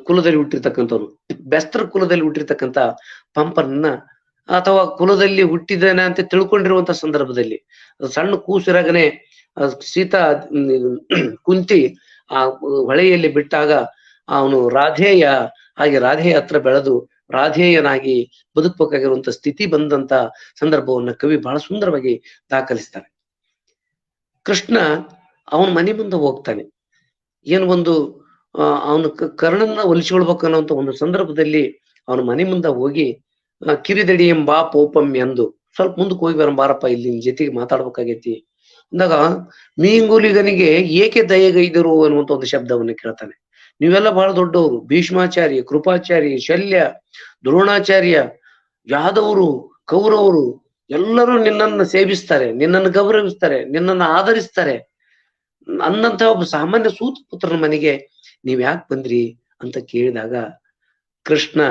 ಕುಲದಲ್ಲಿ ಹುಟ್ಟಿರ್ತಕ್ಕಂಥವ್ರು, ಬೆಸ್ತರ ಕುಲದಲ್ಲಿ ಹುಟ್ಟಿರ್ತಕ್ಕಂಥ ಪಂಪನನ್ನ ಅಥವಾ ಕುಲದಲ್ಲಿ ಹುಟ್ಟಿದಾನೆ ಅಂತ ತಿಳ್ಕೊಂಡಿರುವಂತ ಸಂದರ್ಭದಲ್ಲಿ ಸಣ್ಣ ಕೂಸಿರಾಗನೆ ಸೀತಾ ಕುಂತಿ ಆ ಹೊಳೆಯಲ್ಲಿ ಬಿಟ್ಟಾಗ ಅವನು ರಾಧೇಯ ಹತ್ರ ಬೆಳೆದು ರಾಧೇಯನಾಗಿ ಬದುಕಬೇಕಾಗಿರುವಂತ ಸ್ಥಿತಿ ಬಂದಂತ ಸಂದರ್ಭವನ್ನ ಕವಿ ಬಹಳ ಸುಂದರವಾಗಿ ದಾಖಲಿಸ್ತಾರೆ. ಕೃಷ್ಣ ಅವನ ಮನೆ ಮುಂದೆ ಹೋಗ್ತಾನೆ. ಏನು ಒಂದು ಅವನು ಕರ್ಣನ ಒಲಿಸ್ಕೊಳ್ಬೇಕು ಅನ್ನೋಂತ ಒಂದು ಸಂದರ್ಭದಲ್ಲಿ ಅವನ ಮನೆ ಮುಂದೆ ಹೋಗಿ ಕಿರಿದಡಿ ಎಂಬಾ ಪೋಪಂ ಎಂದು ಸ್ವಲ್ಪ ಮುಂದಕ್ಕೆ ಹೋಗಿ ಬಾರಪ್ಪ, ಇಲ್ಲಿ ನಿನ್ ಜೊತೆಗೆ ಮಾತಾಡ್ಬೇಕಾಗೈತಿ ಅಂದಾಗ ಮೀಂಗುಲಿಗನಿಗೆ ಏಕೆ ದಯೆಗೈದರು ಅನ್ನುವಂತ ಒಂದು ಶಬ್ದವನ್ನು ಕೇಳ್ತಾನೆ. ನೀವೆಲ್ಲ ಬಹಳ ದೊಡ್ಡವರು, ಭೀಷ್ಮಾಚಾರ್ಯ, ಕೃಪಾಚಾರ್ಯ, ಶಲ್ಯ, ದ್ರೋಣಾಚಾರ್ಯ, ಯಾದವರು, ಕೌರವರು ಎಲ್ಲರೂ ನಿನ್ನನ್ನು ಸೇವಿಸ್ತಾರೆ, ನಿನ್ನನ್ನು ಗೌರವಿಸ್ತಾರೆ, ನಿನ್ನನ್ನು ಆಧರಿಸ್ತಾರೆ. ಅನ್ನಂತ ಒಬ್ಬ ಸಾಮಾನ್ಯ ಸೂತಪುತ್ರನ ಮನೆಗೆ ನೀವ್ ಯಾಕೆ ಬಂದ್ರಿ ಅಂತ ಕೇಳಿದಾಗ ಕೃಷ್ಣ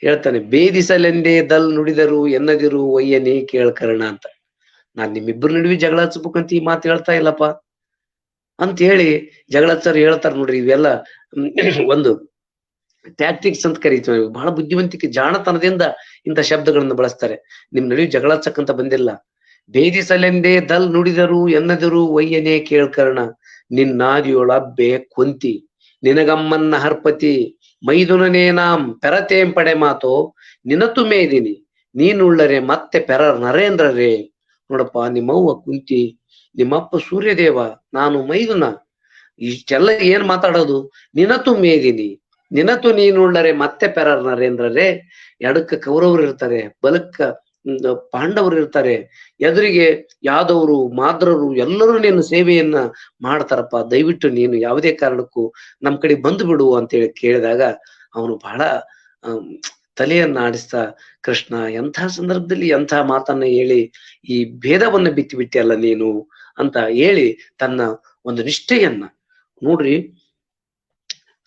ಹೇಳ್ತಾನೆ, ಬೇದಿಸಲೆಂದೇ ದಲ್ ನುಡಿದರು ಎನ್ನದಿರು ಒಯ್ಯನೇ ಕೇಳ್ಕರ್ಣ ಅಂತ. ನಾನ್ ನಿಮ್ಮಿಬ್ಬರು ನಡುವೆ ಜಗಳ ಹಚ್ಬೇಕಂತ ಈ ಮಾತು ಹೇಳ್ತಾ ಇಲ್ಲಪ್ಪ ಅಂತ ಹೇಳಿ ಜಗಳ ಹಚ್ಚರು ಹೇಳ್ತಾರ ನೋಡ್ರಿ. ಇವೆಲ್ಲ ಒಂದು ಟ್ಯಾಕ್ಟಿಕ್ಸ್ ಅಂತ ಕರೀತೀವಿ. ಬಹಳ ಬುದ್ಧಿವಂತಿಕೆ, ಜಾಣತನದಿಂದ ಇಂಥ ಶಬ್ದಗಳನ್ನ ಬಳಸ್ತಾರೆ. ನಿಮ್ ನಡುವೆ ಜಗಳ ಹಚ್ಚಕ್ಕಂತ ಬಂದಿಲ್ಲ. ಬೇದಿಸಲೆಂದೇ ದಲ್ ನುಡಿದರು ಎನ್ನದರು ಒಯ್ಯನೇ ಕೇಳ್ಕರ್ಣ, ನಿನ್ನಾದಿಯೊಳಬ್ಬೆ ಕೊಂತಿ ನಿನಗಮ್ಮನ್ನ ಹರ್ಪತಿ ಮೈದುನನೇ ನಾಂ ಪೆರತೇಂ ಪಡೆ ಮಾತೋ ನಿನತು ಮೇದಿನಿ ನೀನುಳ್ಳರೆ ಮತ್ತೆ ಪೆರ ನರೇಂದ್ರರೇ. ನೋಡಪ್ಪ, ನಿಮ್ಮವ್ವ ಕುಂತಿ, ನಿಮ್ಮಪ್ಪ ಸೂರ್ಯದೇವ, ನಾನು ಮೈದುನ, ಇಷ್ಟೆಲ್ಲ ಏನ್ ಮಾತಾಡೋದು? ನಿನತು ಮೇದಿನಿ, ನಿನತು ನೀನುಳ್ಳರೆ ಮತ್ತೆ ಪೆರ ನರೇಂದ್ರರೇ. ಎಡಕ್ಕ ಕೌರವರು ಇರ್ತಾರೆ, ಬಲಕ್ಕ ಪಾಂಡವರು ಇರ್ತಾರೆ, ಎದುರಿಗೆ ಯಾದವರು, ಮಾದ್ರರು ಎಲ್ಲರೂ ನಿನ್ನ ಸೇವೆಯನ್ನ ಮಾಡ್ತಾರಪ್ಪ. ದಯವಿಟ್ಟು ನೀನು ಯಾವುದೇ ಕಾರಣಕ್ಕೂ ನಮ್ ಕಡೆ ಬಂದು ಬಿಡು ಅಂತೇಳಿ ಕೇಳಿದಾಗ ಅವನು ಬಹಳ ತಲೆಯನ್ನ ಆಡಿಸ್ತಾ ಕೃಷ್ಣ ಎಂಥ ಸಂದರ್ಭದಲ್ಲಿ ಎಂಥ ಮಾತನ್ನ ಹೇಳಿ ಈ ಭೇದವನ್ನ ಬಿತ್ತಿಬಿಟ್ಟಿಯಲ್ಲ ನೀನು ಅಂತ ಹೇಳಿ ತನ್ನ ಒಂದು ನಿಷ್ಠೆಯನ್ನ ನೋಡ್ರಿ.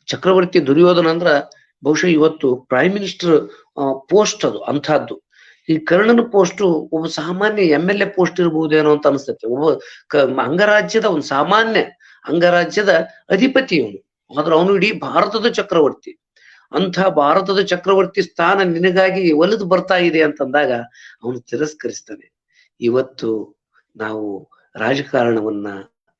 ಚಕ್ರವರ್ತಿ ದುರ್ಯೋಧನ ಅಂದ್ರ ಬಹುಶಃ ಇವತ್ತು ಪ್ರೈಮ್ ಮಿನಿಸ್ಟರ್ ಪೋಸ್ಟ್ ಅದು ಅಂಥದ್ದು. ಈ ಕರ್ಣನ ಪೋಸ್ಟ್ ಒಬ್ಬ ಸಾಮಾನ್ಯ MLA ಪೋಸ್ಟ್ ಇರ್ಬಹುದೇನೋ ಅಂತ ಅನಿಸ್ತೈತೆ. ಒಬ್ಬ ಅಂಗರಾಜ್ಯದ ಒಂದು ಸಾಮಾನ್ಯ ಅಂಗರಾಜ್ಯದ ಅಧಿಪತಿ ಇವನು, ಆದ್ರೆ ಅವನು ಇಡೀ ಭಾರತದ ಚಕ್ರವರ್ತಿ. ಅಂಥ ಭಾರತದ ಚಕ್ರವರ್ತಿ ಸ್ಥಾನ ನಿನಗಾಗಿ ಒಲಿದು ಬರ್ತಾ ಇದೆ ಅಂತಂದಾಗ ಅವನು ತಿರಸ್ಕರಿಸ್ತಾನೆ. ಇವತ್ತು ನಾವು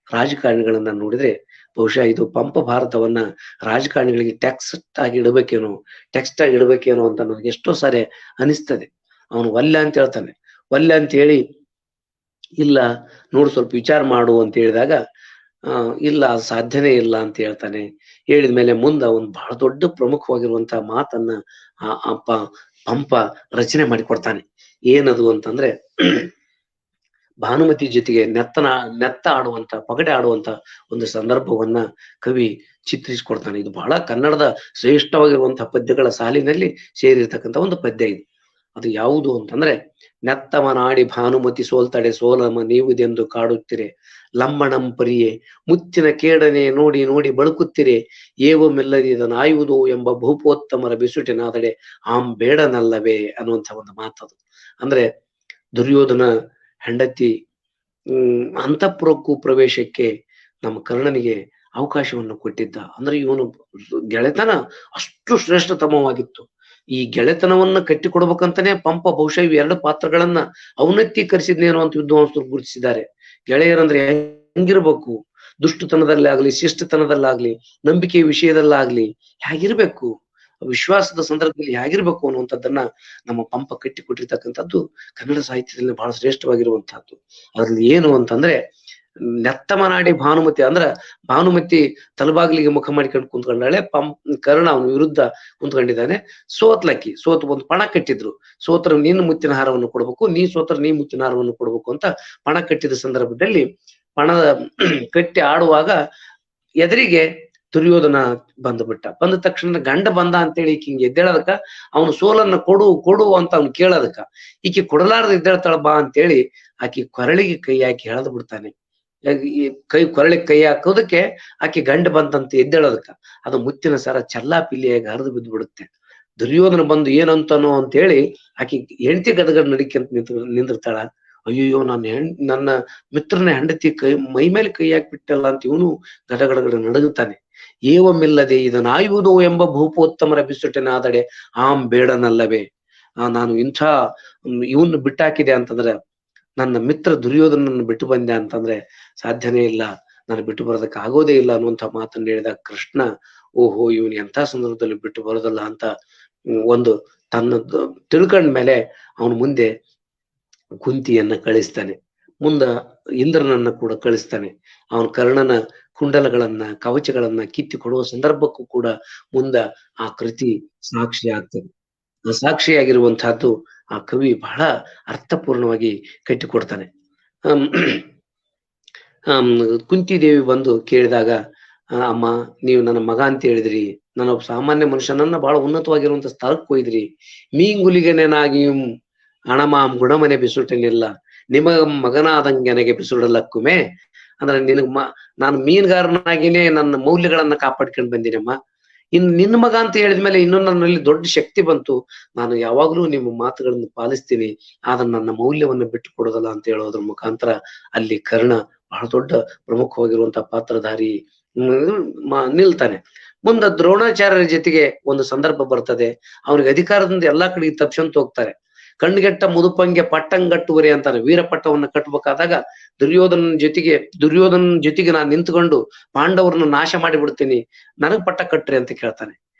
ರಾಜಕಾರಣಿಗಳನ್ನ ನೋಡಿದ್ರೆ ಬಹುಶಃ ಇದು ಪಂಪ ಭಾರತವನ್ನ ರಾಜಕಾರಣಿಗಳಿಗೆ ಟೆಕ್ಸ್ಟ್ ಆಗಿ ಇಡಬೇಕೇನೋ ಅಂತ ನನಗೆ ಎಷ್ಟೋ ಸಾರಿ ಅನಿಸ್ತದೆ. ಅವನು ಒಲ್ಲೆ ಅಂತ ಹೇಳ್ತಾನೆ. ಒಲ್ಲೆ ಅಂತ ಹೇಳಿ ಇಲ್ಲ ನೋಡು ಸ್ವಲ್ಪ ವಿಚಾರ ಮಾಡು ಅಂತ ಹೇಳಿದಾಗ ಇಲ್ಲ ಅದು ಸಾಧ್ಯನೇ ಇಲ್ಲ ಅಂತ ಹೇಳ್ತಾನೆ. ಹೇಳಿದ್ಮೇಲೆ ಮುಂದ ಒಂದು ಬಹಳ ದೊಡ್ಡ ಪ್ರಮುಖವಾಗಿರುವಂತಹ ಮಾತನ್ನ ಪಂಪ ರಚನೆ ಮಾಡಿಕೊಡ್ತಾನೆ. ಏನದು ಅಂತಂದ್ರೆ ಭಾನುಮತಿ ಜೊತೆಗೆ ನೆತ್ತ ಆಡುವಂತ ಪಗಡೆ ಆಡುವಂತ ಒಂದು ಸಂದರ್ಭವನ್ನ ಕವಿ ಚಿತ್ರಿಸಿಕೊಡ್ತಾನೆ. ಇದು ಬಹಳ ಕನ್ನಡದ ಶ್ರೇಷ್ಠವಾಗಿರುವಂತಹ ಪದ್ಯಗಳ ಸಾಲಿನಲ್ಲಿ ಸೇರಿರ್ತಕ್ಕಂಥ ಒಂದು ಪದ್ಯ ಇದು. ಅದು ಯಾವುದು ಅಂತಂದ್ರೆ, ನೆತ್ತಮನಾಡಿ ಭಾನುಮತಿ ಸೋಲ್ತಡೆ ಸೋಲಮ ನೀವುದೆಂದು ಕಾಡುತ್ತಿರೆ, ಲಂಬಣಂ ಪರಿಯೇ ಮುತ್ತಿನ ಕೇಡನೆ ನೋಡಿ ನೋಡಿ ಬಳುಕುತ್ತಿರೆ, ಏವಮೆಲ್ಲದಿದನ ಆಯುವುದು ಎಂಬ ಭೂಪೋತ್ತಮರ ಬಿಸುಟಿನಾದಡೆ ಆಂ ಬೇಡನಲ್ಲವೇ ಅನ್ನುವಂಥ ಒಂದು ಮಾತದು. ಅಂದ್ರೆ ದುರ್ಯೋಧನ ಹೆಂಡತಿ ಅಂತಃಪುರಕ್ಕೂ ಪ್ರವೇಶಕ್ಕೆ ನಮ್ಮ ಕರ್ಣನಿಗೆ ಅವಕಾಶವನ್ನು ಕೊಟ್ಟಿದ್ದ. ಅಂದ್ರೆ ಇವನು ಗೆಳೆತನ ಅಷ್ಟು ಶ್ರೇಷ್ಠತಮವಾಗಿತ್ತು. ಈ ಗೆಳೆತನವನ್ನ ಕಟ್ಟಿಕೊಡ್ಬೇಕಂತಾನೆ ಪಂಪ ಬಹುಶಃ ಇವು ಎರಡು ಪಾತ್ರಗಳನ್ನ ಔನ್ನತ್ಯೀಕರಿಸಿದ್ನೇನೋ ಅಂತ ವಿದ್ವಾಂಸರು ಗುರುತಿಸಿದ್ದಾರೆ. ಗೆಳೆಯರಂದ್ರೆ ಹೆಂಗಿರ್ಬೇಕು, ದುಷ್ಟತನದಲ್ಲಾಗ್ಲಿ ಶಿಷ್ಟತನದಲ್ಲಾಗ್ಲಿ ನಂಬಿಕೆ ವಿಷಯದಲ್ಲಾಗ್ಲಿ ಹೇಗಿರ್ಬೇಕು, ವಿಶ್ವಾಸದ ಸಂದರ್ಭದಲ್ಲಿ ಹೇಗಿರ್ಬೇಕು ಅನ್ನುವಂಥದ್ದನ್ನ ನಮ್ಮ ಪಂಪ ಕಟ್ಟಿಕೊಟ್ಟಿರ್ತಕ್ಕಂಥದ್ದು ಕನ್ನಡ ಸಾಹಿತ್ಯದಲ್ಲಿ ಬಹಳ ಶ್ರೇಷ್ಠವಾಗಿರುವಂತಹದ್ದು. ಅದ್ರಲ್ಲಿ ಏನು ಅಂತಂದ್ರೆ, ನೆತ್ತಮನಾಡಿ ಭಾನುಮತಿ ಅಂದ್ರ ಭಾನುಮತಿ ತಲಬಾಗ್ಲಿಗೆ ಮುಖ ಮಾಡಿಕೊಂಡು ಕುಂತ್ಕೊಂಡಾಳೆ. ಕರ್ಣ ಅವನ ವಿರುದ್ಧ ಕುಂತ್ಕೊಂಡಿದ್ದಾನೆ. ಸೋತು ಒಂದು ಪಣ ಕಟ್ಟಿದ್ರು. ಸೋತ್ರ ನೀನು ಮುತ್ತಿನ ಹಾರವನ್ನು ಕೊಡ್ಬೇಕು, ನೀ ಸೋತ್ರ ನೀ ಮುತ್ತಿನ ಹಾರವನ್ನು ಕೊಡ್ಬೇಕು ಅಂತ ಪಣ ಕಟ್ಟಿದ ಸಂದರ್ಭದಲ್ಲಿ ಪಣದ ಕಟ್ಟಿ ಆಡುವಾಗ ಎದುರಿಗೆ ದುರ್ಯೋಧನ ಬಂದ ತಕ್ಷಣ ಗಂಡ ಬಂದ ಅಂತೇಳಿ ಈಕೆ ಹಿಂಗೆ ಎದ್ದೇಳದಕ್ಕ ಅವನು ಸೋಲನ್ನ ಕೊಡು ಅಂತ ಅವ್ನು ಕೇಳೋದಕ್ಕ ಈಕೆ ಕೊಡಲಾರ್ದ ಎದ್ದೇಳ್ತಾಳ ಬಾ ಅಂತೇಳಿ ಆಕೆ ಕೊರಳಿಗೆ ಕೈ ಹಾಕಿ ಎಳೆದು ಬಿಡ್ತಾನೆ. ಕೊರಳಿಗೆ ಕೈ ಹಾಕೋದಕ್ಕೆ ಆಕೆ ಗಂಡ ಬಂದಂತ ಎದ್ದೇಳೋದಕ್ಕ ಅದು ಮುತ್ತಿನ ಸರ ಚಲ್ಲಾಪಿಲ್ಲಿಯಾಗಿ ಹರಿದು ಬಿದ್ದು ಬಿಡುತ್ತೆ. ದುರ್ಯೋಧನ ಬಂದು ಏನಂತಾನೋ ಅಂತ ಹೇಳಿ ಆಕೆ ಹೆಂಡತಿ ಗದಗಡ ನಡಿಕೆಂತ ನಿಂದಿರ್ತಾಳ. ಅಯ್ಯೋ ನನ್ನ ಮಿತ್ರನ ಹೆಂಡತಿ ಮೈ ಮೇಲೆ ಕೈ ಹಾಕಿಬಿಟ್ಟಲ್ಲ ಅಂತ ಇವನು ಗಡಗಡಗಡ ನಡುಗುತ್ತಾನೆ. ಏವಮಿಲ್ಲದೆ ಇದನ್ನಾಯುವುದು ಎಂಬ ಭೂಪೋತ್ತಮರ ಬಿಸುಟಿನಾದಡೆ ಆಂ ಬೇಡನಲ್ಲವೇ, ನಾನು ಇಂಥ ಇವನ್ನ ಬಿಟ್ಟಾಕಿದೆ ಅಂತಂದ್ರೆ, ನನ್ನ ಮಿತ್ರ ದುರ್ಯೋಧನನ್ನು ಬಿಟ್ಟು ಬಂದೆ ಅಂತಂದ್ರೆ ಸಾಧ್ಯನೇ ಇಲ್ಲ, ನಾನು ಬಿಟ್ಟು ಬರೋದಕ್ಕೆ ಆಗೋದೇ ಇಲ್ಲ ಅನ್ನುವಂಥ ಮಾತನ್ನ ಹೇಳಿದಾಗ ಕೃಷ್ಣ ಓಹೋ ಇವನು ಎಂಥ ಸಂದರ್ಭದಲ್ಲಿ ಬಿಟ್ಟು ಬರೋದಲ್ಲ ಅಂತ ಒಂದು ತನ್ನ ತಿಳ್ಕೊಂಡ್ಮೇಲೆ ಅವನು ಮುಂದೆ ಕುಂತಿಯನ್ನ ಕಳಿಸ್ತಾನೆ. ಮುಂದ ಇಂದ್ರನನ್ನ ಕೂಡ ಕಳಿಸ್ತಾನೆ. ಅವನ ಕರ್ಣನ ಕುಂಡಲಗಳನ್ನ ಕವಚಗಳನ್ನ ಕಿತ್ತಿ ಕೊಡುವ ಸಂದರ್ಭಕ್ಕೂ ಕೂಡ ಮುಂದ ಆ ಕೃತಿ ಸಾಕ್ಷಿ ಆಗ್ತದೆ. ಸಾಕ್ಷಿಯಾಗಿರುವಂತಹದ್ದು ಆ ಕವಿ ಬಹಳ ಅರ್ಥಪೂರ್ಣವಾಗಿ ಕಟ್ಟಿಕೊಡ್ತಾನೆ. ಕುಂತಿದೇವಿ ಬಂದು ಕೇಳಿದಾಗ, ಅಮ್ಮ ನೀವು ನನ್ನ ಮಗ ಅಂತ ಹೇಳಿದ್ರಿ, ನಾನೊಬ್ಬ ಸಾಮಾನ್ಯ ಮನುಷ್ಯನನ್ನ ಬಹಳ ಉನ್ನತವಾಗಿರುವಂತ ಸ್ಥಳಕ್ಕೆ ಹೋಯ್ದ್ರಿ, ಮೀಂಗುಲಿಗೆನಾಗಿಯೂ ಹಣಮಾಂ ಗುಣಮನೆ ಬಿಸುಟನಿಲ್ಲ, ನಿಮಗ ಮಗನಾದಂಗೆನಗೆ ಬಿಸುಡಲಕ್ಕುಮೆ. ಅಂದ್ರೆ ನಾನು ಮೀನುಗಾರನಾಗಿನೇ ನನ್ನ ಮೌಲ್ಯಗಳನ್ನ ಕಾಪಾಡ್ಕೊಂಡು ಬಂದಿನಮ್ಮ. ನಿನ್ನ ಮಗ ಅಂತ ಹೇಳಿದ್ಮೇಲೆ ಇನ್ನೂ ನನ್ನಲ್ಲಿ ದೊಡ್ಡ ಶಕ್ತಿ ಬಂತು. ನಾನು ಯಾವಾಗ್ಲೂ ನಿಮ್ಮ ಮಾತುಗಳನ್ನು ಪಾಲಿಸ್ತೀನಿ, ಆದ್ರೆ ನನ್ನ ಮೌಲ್ಯವನ್ನ ಬಿಟ್ಟು ಕೊಡೋದಲ್ಲ ಅಂತ ಹೇಳೋದ್ರ ಮುಖಾಂತರ ಅಲ್ಲಿ ಕರ್ಣ ಬಹಳ ದೊಡ್ಡ ಪ್ರಮುಖವಾಗಿರುವಂತಹ ಪಾತ್ರಧಾರಿ ನಿಲ್ತಾನೆ. ಮುಂದ ದ್ರೋಣಾಚಾರ್ಯರ ಜೊತೆಗೆ ಒಂದು ಸಂದರ್ಭ ಬರ್ತದೆ. ಅವನಿಗೆ ಅಧಿಕಾರದಿಂದ ಎಲ್ಲಾ ಕಡೆಗೆ ತಪ್ಸಂತ ಹೋಗ್ತಾರೆ. ಕಣ್ಗೆಟ್ಟ ಮುದುಪಂಗೆ ಪಟ್ಟಂಗಟ್ಟುವರೆ ಅಂತಾನೆ. ವೀರಪಟ್ಟವನ್ನ ಕಟ್ಟಬೇಕಾದಾಗ ದುರ್ಯೋಧನ ಜೊತೆಗೆ ನಾನು ನಿಂತ್ಕೊಂಡು ಪಾಂಡವರನ್ನ ನಾಶ ಮಾಡಿಬಿಡ್ತೀನಿ, ನನಗ್ ಪಟ್ಟ ಕಟ್ಟ್ರಿ ಅಂತ ಕೇಳ್ತಾನೆ.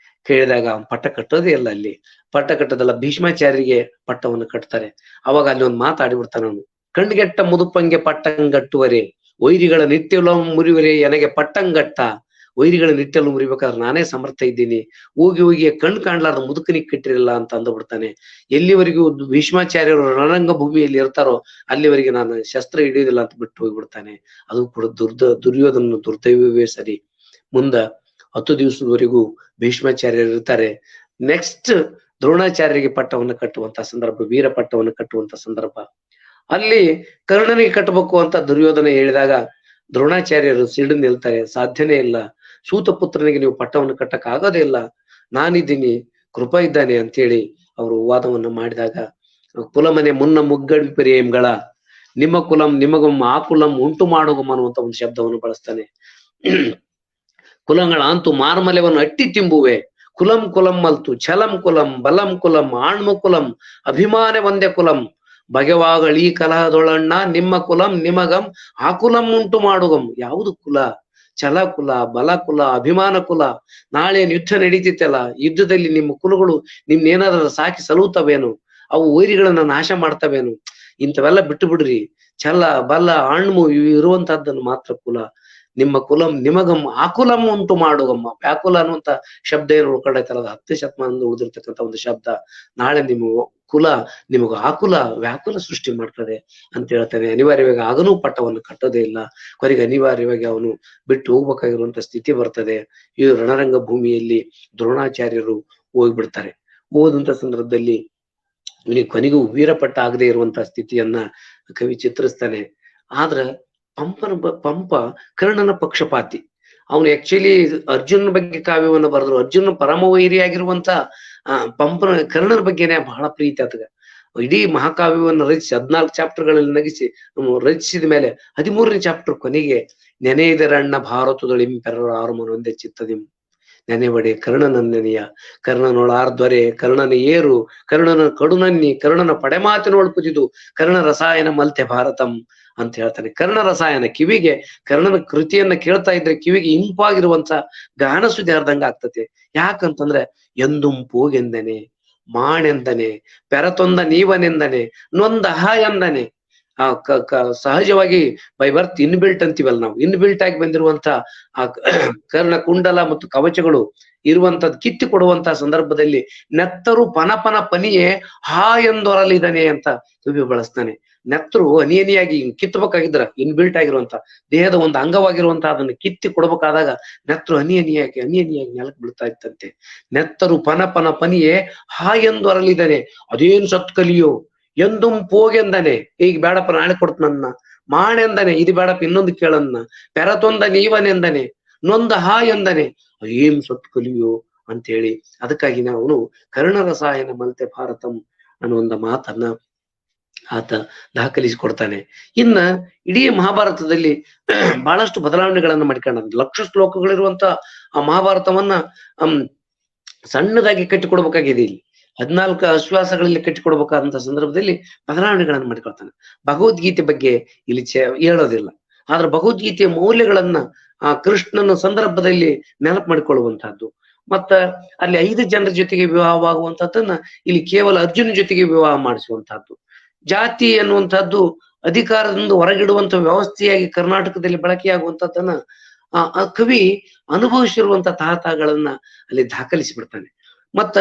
ಕೇಳಿದಾಗ ಅವನ್ ಪಟ್ಟ ಕಟ್ಟೋದೇ ಇಲ್ಲ. ಅಲ್ಲಿ ಪಟ್ಟ ಕಟ್ಟೋದಲ್ಲ, ಭೀಷ್ಮಾಚಾರ್ಯರಿಗೆ ಪಟ್ಟವನ್ನು ಕಟ್ತಾರೆ. ಅವಾಗ ಅಲ್ಲಿ ಒಂದು ಮಾತಾಡಿಬಿಡ್ತಾನೆ ಅವನು. ಕಣ್ಗೆಟ್ಟ ಮುದುಪಂಗೆ ಪಟ್ಟಂಗಟ್ಟುವರೆ, ವೈರಿಗಳ ನಿತ್ಯಲ ಮುರಿವರೆ ನನಗೆ ಪಟ್ಟಂಗಟ್ಟ. ವೈರಿಗಳ ನಿಟ್ಟಲು ಮುರಿಬೇಕಾದ್ರೆ ನಾನೇ ಸಮರ್ಥ ಇದ್ದೀನಿ, ಹೋಗಿ ಕಣ್ ಕಾಣ್ಲಾರ್ದ ಮುದುಕನಿಗೆ ಕಟ್ಟಿರಲ್ಲ ಅಂತ ಅಂದ್ಬಿಡ್ತಾನೆ. ಎಲ್ಲಿವರೆಗೂ ಭೀಷ್ಮಾಚಾರ್ಯರು ರಣರಂಗ ಭೂಮಿಯಲ್ಲಿ ಇರ್ತಾರೋ ಅಲ್ಲಿವರೆಗೆ ನಾನು ಶಸ್ತ್ರ ಹಿಡಿಯೋದಿಲ್ಲ ಅಂತ ಬಿಟ್ಟು ಹೋಗ್ಬಿಡ್ತಾನೆ. ಅದು ಕೂಡ ದುರ್ಯೋಧನ ದುರ್ದೈವವೇ ಸರಿ. ಮುಂದ 10 ದಿವಸದವರೆಗೂ ಭೀಷ್ಮಾಚಾರ್ಯರು ಇರ್ತಾರೆ. ನೆಕ್ಸ್ಟ್ ದ್ರೋಣಾಚಾರ್ಯರಿಗೆ ಪಟ್ಟವನ್ನು ಕಟ್ಟುವಂತ ಸಂದರ್ಭ, ವೀರ ಪಟ್ಟವನ್ನು ಕಟ್ಟುವಂತ ಸಂದರ್ಭ. ಅಲ್ಲಿ ಕರ್ಣನಿಗೆ ಕಟ್ಟಬೇಕು ಅಂತ ದುರ್ಯೋಧನ ಹೇಳಿದಾಗ ದ್ರೋಣಾಚಾರ್ಯರು ಸಿಡಿದು ನಿಲ್ತಾರೆ, ಸಾಧ್ಯನೇ ಇಲ್ಲ, ಸೂತಪುತ್ರನಿಗೆ ನೀವು ಪಟ್ಟವನ್ನು ಕಟ್ಟಕ್ ಆಗೋದೇ ಇಲ್ಲ, ನಾನಿದ್ದೀನಿ, ಕೃಪಾ ಇದ್ದಾನೆ ಅಂತೇಳಿ ಅವರು ವಾದವನ್ನು ಮಾಡಿದಾಗ ಕುಲಮನೆ ಮುನ್ನ ಮುಗ್ಗಡಿಪರಿಯಂಗಳ ನಿಮ್ಮ ಕುಲಂ ನಿಮಗೊಮ್ಮ ಆ ಕುಲಂ ಉಂಟು ಮಾಡೋಗಮ್ಮ ಅನ್ನುವಂತ ಒಂದು ಶಬ್ದವನ್ನು ಬಳಸ್ತಾನೆ. ಕುಲಗಳ ಅಂತೂ ಮಾರ್ಮಲ್ಯವನ್ನು ಅಟ್ಟಿ ತಿಂಬುವೆ, ಕುಲಂ ಕುಲಂ ಮಲ್ತು ಛಲಂ ಕುಲಂ ಬಲಂ ಕುಲಂ ಆಣ್ಮ ಕುಲಂ ಅಭಿಮಾನ ಒಂದೇ ಕುಲಂ ಬಗೆವಾಗಳಿ ಕಲಹದೊಳಣ್ಣ ನಿಮ್ಮ ಕುಲಂ ನಿಮಗಂ ಆ ಕುಲಂ ಉಂಟು ಮಾಡುಗಂ. ಯಾವುದು ಕುಲ? ಛಲ ಕುಲ, ಬಲ ಕುಲ, ಅಭಿಮಾನ ಕುಲ. ನಾಳೆ ಯುದ್ಧ ನಡೀತಿತ್ತಲ್ಲ, ಯುದ್ಧದಲ್ಲಿ ನಿಮ್ಮ ಕುಲಗಳು ನಿಮ್ನೇನಾದ್ರೂ ಸಾಕಿ ಸಲುತ್ತವೇನು? ಅವು ವೈರಿಗಳನ್ನ ನಾಶ ಮಾಡ್ತವೇನು? ಇಂಥವೆಲ್ಲ ಬಿಟ್ಟು ಬಿಡ್ರಿ. ಛಲ ಬಲ ಅಣ್ಮು ಇವು ಇರುವಂತಹದ್ದನ್ನು ಮಾತ್ರ ಕುಲ. ನಿಮ್ಮ ಕುಲಂ ನಿಮಗಂ ಆಕುಲಂ ಉಂಟು ಮಾಡುಗಮ್ಮ. ವ್ಯಾಕುಲ ಅನ್ನುವಂತ ಶಬ್ದ ಏನು ಉಳ್ಕೊಂಡೈತಲ್ಲ, 10 ಶತಮಾನದಿಂದ ಉಳಿದಿರ್ತಕ್ಕಂಥ ಒಂದು ಶಬ್ದ. ನಾಳೆ ನಿಮ್ಮ ಕುಲ ನಿಮಗ ಆಕುಲ ವ್ಯಾಕುಲ ಸೃಷ್ಟಿ ಮಾಡ್ತದೆ ಅಂತ ಹೇಳ್ತಾನೆ. ಅನಿವಾರ್ಯವಾಗಿ ಆಗನೂ ಪಟ್ಟವನ್ನು ಕಟ್ಟೋದೇ ಇಲ್ಲ. ಕೊನೆಗೆ ಅನಿವಾರ್ಯವಾಗಿ ಅವನು ಬಿಟ್ಟು ಹೋಗ್ಬೇಕಾಗಿರುವಂತ ಸ್ಥಿತಿ ಬರ್ತದೆ. ಈ ರಣರಂಗ ಭೂಮಿಯಲ್ಲಿ ದ್ರೋಣಾಚಾರ್ಯರು ಹೋಗ್ಬಿಡ್ತಾರೆ. ಹೋದಂತ ಸಂದರ್ಭದಲ್ಲಿ ಇವನಿಗೆ ಕೊನೆಗೂ ವೀರಪಟ್ಟ ಆಗದೆ ಇರುವಂತ ಸ್ಥಿತಿಯನ್ನ ಕವಿ ಚಿತ್ರಿಸ್ತಾನೆ. ಆದ್ರ ಪಂಪ ಕರ್ಣನ ಪಕ್ಷಪಾತಿ. ಅವನು ಆಕ್ಚುಲಿ ಅರ್ಜುನನ ಬಗ್ಗೆ ಕಾವ್ಯವನ್ನು ಬರೆದ್ರು. ಅರ್ಜುನ ಪರಮ ವೈರಿಯಾಗಿರುವಂತ ಪಂಪನ ಕರ್ಣನ ಬಗ್ಗೆನೆ ಬಹಳ ಪ್ರೀತಿ ಆತಗ. ಇಡೀ ಮಹಾಕಾವ್ಯವನ್ನು ರಚಿಸಿ 14 ಚಾಪ್ಟರ್ಗಳಲ್ಲಿ ನಗಿಸಿ ರಚಿಸಿದ ಮೇಲೆ 13ನೇ ಚಾಪ್ಟರ್ ಕೊನೆಗೆ ನೆನೆಯದರಣ್ಣ ಭಾರತದೊಳಿಂಪೆರರ ಆರುಮನ ಒಂದೇ ಚಿತ್ತದಿಂ ನೆನೆವಡೆ ಕರ್ಣನನ್ನೆನೆಯ ಕರ್ಣನೊಳಾರ್ಧ್ವರೆ ಕರ್ಣನ ಏರು ಕರ್ಣನ ಕಡುನನ್ನಿ ಕರ್ಣನ ಪಡೆಮಾತಿನೊಳಪುದಿದು ಕರ್ಣ ರಸಾಯನ ಮಲ್ತೆ ಭಾರತಂ ಅಂತ ಹೇಳ್ತಾನೆ. ಕರ್ಣ ರಸಾಯನ, ಕಿವಿಗೆ ಕರ್ಣನ ಕೃತಿಯನ್ನ ಕೇಳ್ತಾ ಇದ್ರೆ ಕಿವಿಗೆ ಇಂಪಾಗಿರುವಂತ ಗಾನ ಸುದ್ದಿ ಹರ್ದಂಗ ಆಗ್ತತೆ. ಯಾಕಂತಂದ್ರೆ ಎಂದುಂ ಪೋಗೆಂದನೆ ಮಾಣೆಂದನೆ ಪೆರತೊಂದ ನೀವನೆಂದನೆ ನೊಂದ ಅಹ ಎಂದನೆ. ಸಹಜವಾಗಿ ಬೈ ಬರ್ತ್ ಇನ್ಬಿಲ್ಟ್ ಅಂತೀವಲ್ಲ ನಾವು, ಇನ್ಬಿಲ್ಟ್ ಆಗಿ ಬಂದಿರುವಂತ ಆ ಕರ್ಣ ಕುಂಡಲ ಮತ್ತು ಕವಚಗಳು ಇರುವಂತದ್ ಕಿತ್ತಿ ಕೊಡುವಂತ ಸಂದರ್ಭದಲ್ಲಿ ನೆತ್ತರು ಪನಪನ ಪನಿಯೇ ಹಾ ಎಂದೊರಲಿದನೆ ಅಂತ ಕವಿ ಬಳಸ್ತಾನೆ. ನೆತ್ತರು ಅನಿಯನಿಯಾಗಿ ಕಿತ್ತಬೇಕಾಗಿದ್ರ ಇನ್ಬಿಲ್ಟ್ ಆಗಿರುವಂತ ದೇಹದ ಒಂದು ಅಂಗವಾಗಿರುವಂತ ಅದನ್ನು ಕಿತ್ತಿ ಕೊಡ್ಬೇಕಾದಾಗ ನೆತ್ತರು ಅನಿಯನಿಯಾಗಿ ನೆಲಕ್ ಬೀಳ್ತಾ ಇತ್ತಂತೆ. ನೆತ್ತರು ಪನಪನ ಪನಿಯೇ ಹಾ ಎಂದೊರಲಿದನೆ ಅದೇನು ಸತ್ಕಲಿಯೋ ಎಂದುಂ ಪೋಗೆಂದನೆ ಈಗ ಬೇಡಪ್ಪ ನಾಳೆ ಕೊಡ್ತನನ್ನ ಮಾಣೆಂದನೆ ಇದು ಬೇಡಪ್ಪ ಇನ್ನೊಂದು ಕೇಳನ್ನ ಪೆರತೊಂದ ನೀವನೆಂದನೆ ನೊಂದ ಹಾ ಎಂದನೆ ಏನ್ ಸತ್ ಕಲಿಯೋ ಅಂತ ಹೇಳಿ ಅದಕ್ಕಾಗಿ ಅವನು ಕರ್ಣ ರಸಾಯನ ಮಲ್ತೆ ಭಾರತಂ ಅನ್ನೋ ಒಂದು ಮಾತನ್ನ ಆತ ದಾಖಲಿಸಿಕೊಡ್ತಾನೆ. ಇನ್ನ ಇಡೀ ಮಹಾಭಾರತದಲ್ಲಿ ಬಹಳಷ್ಟು ಬದಲಾವಣೆಗಳನ್ನ ಮಾಡಿಕೊಂಡ 1,00,000 ಶ್ಲೋಕಗಳಿರುವಂತ ಆ ಮಹಾಭಾರತವನ್ನ ಸಣ್ಣದಾಗಿ ಕಟ್ಟಿಕೊಡ್ಬೇಕಾಗಿದೆ. ಇಲ್ಲಿ 14 ಅಶ್ವಾಸಗಳಲ್ಲಿ ಕಟ್ಟಿಕೊಡ್ಬೇಕಾದಂತ ಸಂದರ್ಭದಲ್ಲಿ ಬದಲಾವಣೆಗಳನ್ನ ಮಾಡಿಕೊಳ್ತಾನೆ. ಭಗವದ್ಗೀತೆ ಬಗ್ಗೆ ಇಲ್ಲಿ ಹೇಳೋದಿಲ್ಲ, ಆದ್ರೆ ಭಗವದ್ಗೀತೆಯ ಮೌಲ್ಯಗಳನ್ನ ಆ ಕೃಷ್ಣನ ಸಂದರ್ಭದಲ್ಲಿ ನೆನಪು ಮಾಡಿಕೊಳ್ಳುವಂತಹದ್ದು. ಮತ್ತ ಅಲ್ಲಿ 5 ಜನರ ಜೊತೆಗೆ ವಿವಾಹವಾಗುವಂತಹದ್ದನ್ನ ಇಲ್ಲಿ ಕೇವಲ ಅರ್ಜುನ ಜೊತೆಗೆ ವಿವಾಹ ಮಾಡಿಸುವಂತಹದ್ದು. ಜಾತಿ ಅನ್ನುವಂಥದ್ದು ಅಧಿಕಾರದಿಂದ ಹೊರಗಿಡುವಂತ ವ್ಯವಸ್ಥೆಯಾಗಿ ಕರ್ನಾಟಕದಲ್ಲಿ ಬಳಕೆಯಾಗುವಂತಹದ್ದನ್ನ ಆ ಕವಿ ಅನುಭವಿಸಿರುವಂತ ತಾಹತಾಗಳನ್ನ ಅಲ್ಲಿ ದಾಖಲಿಸಿಬಿಡ್ತಾನೆ. ಮತ್ತ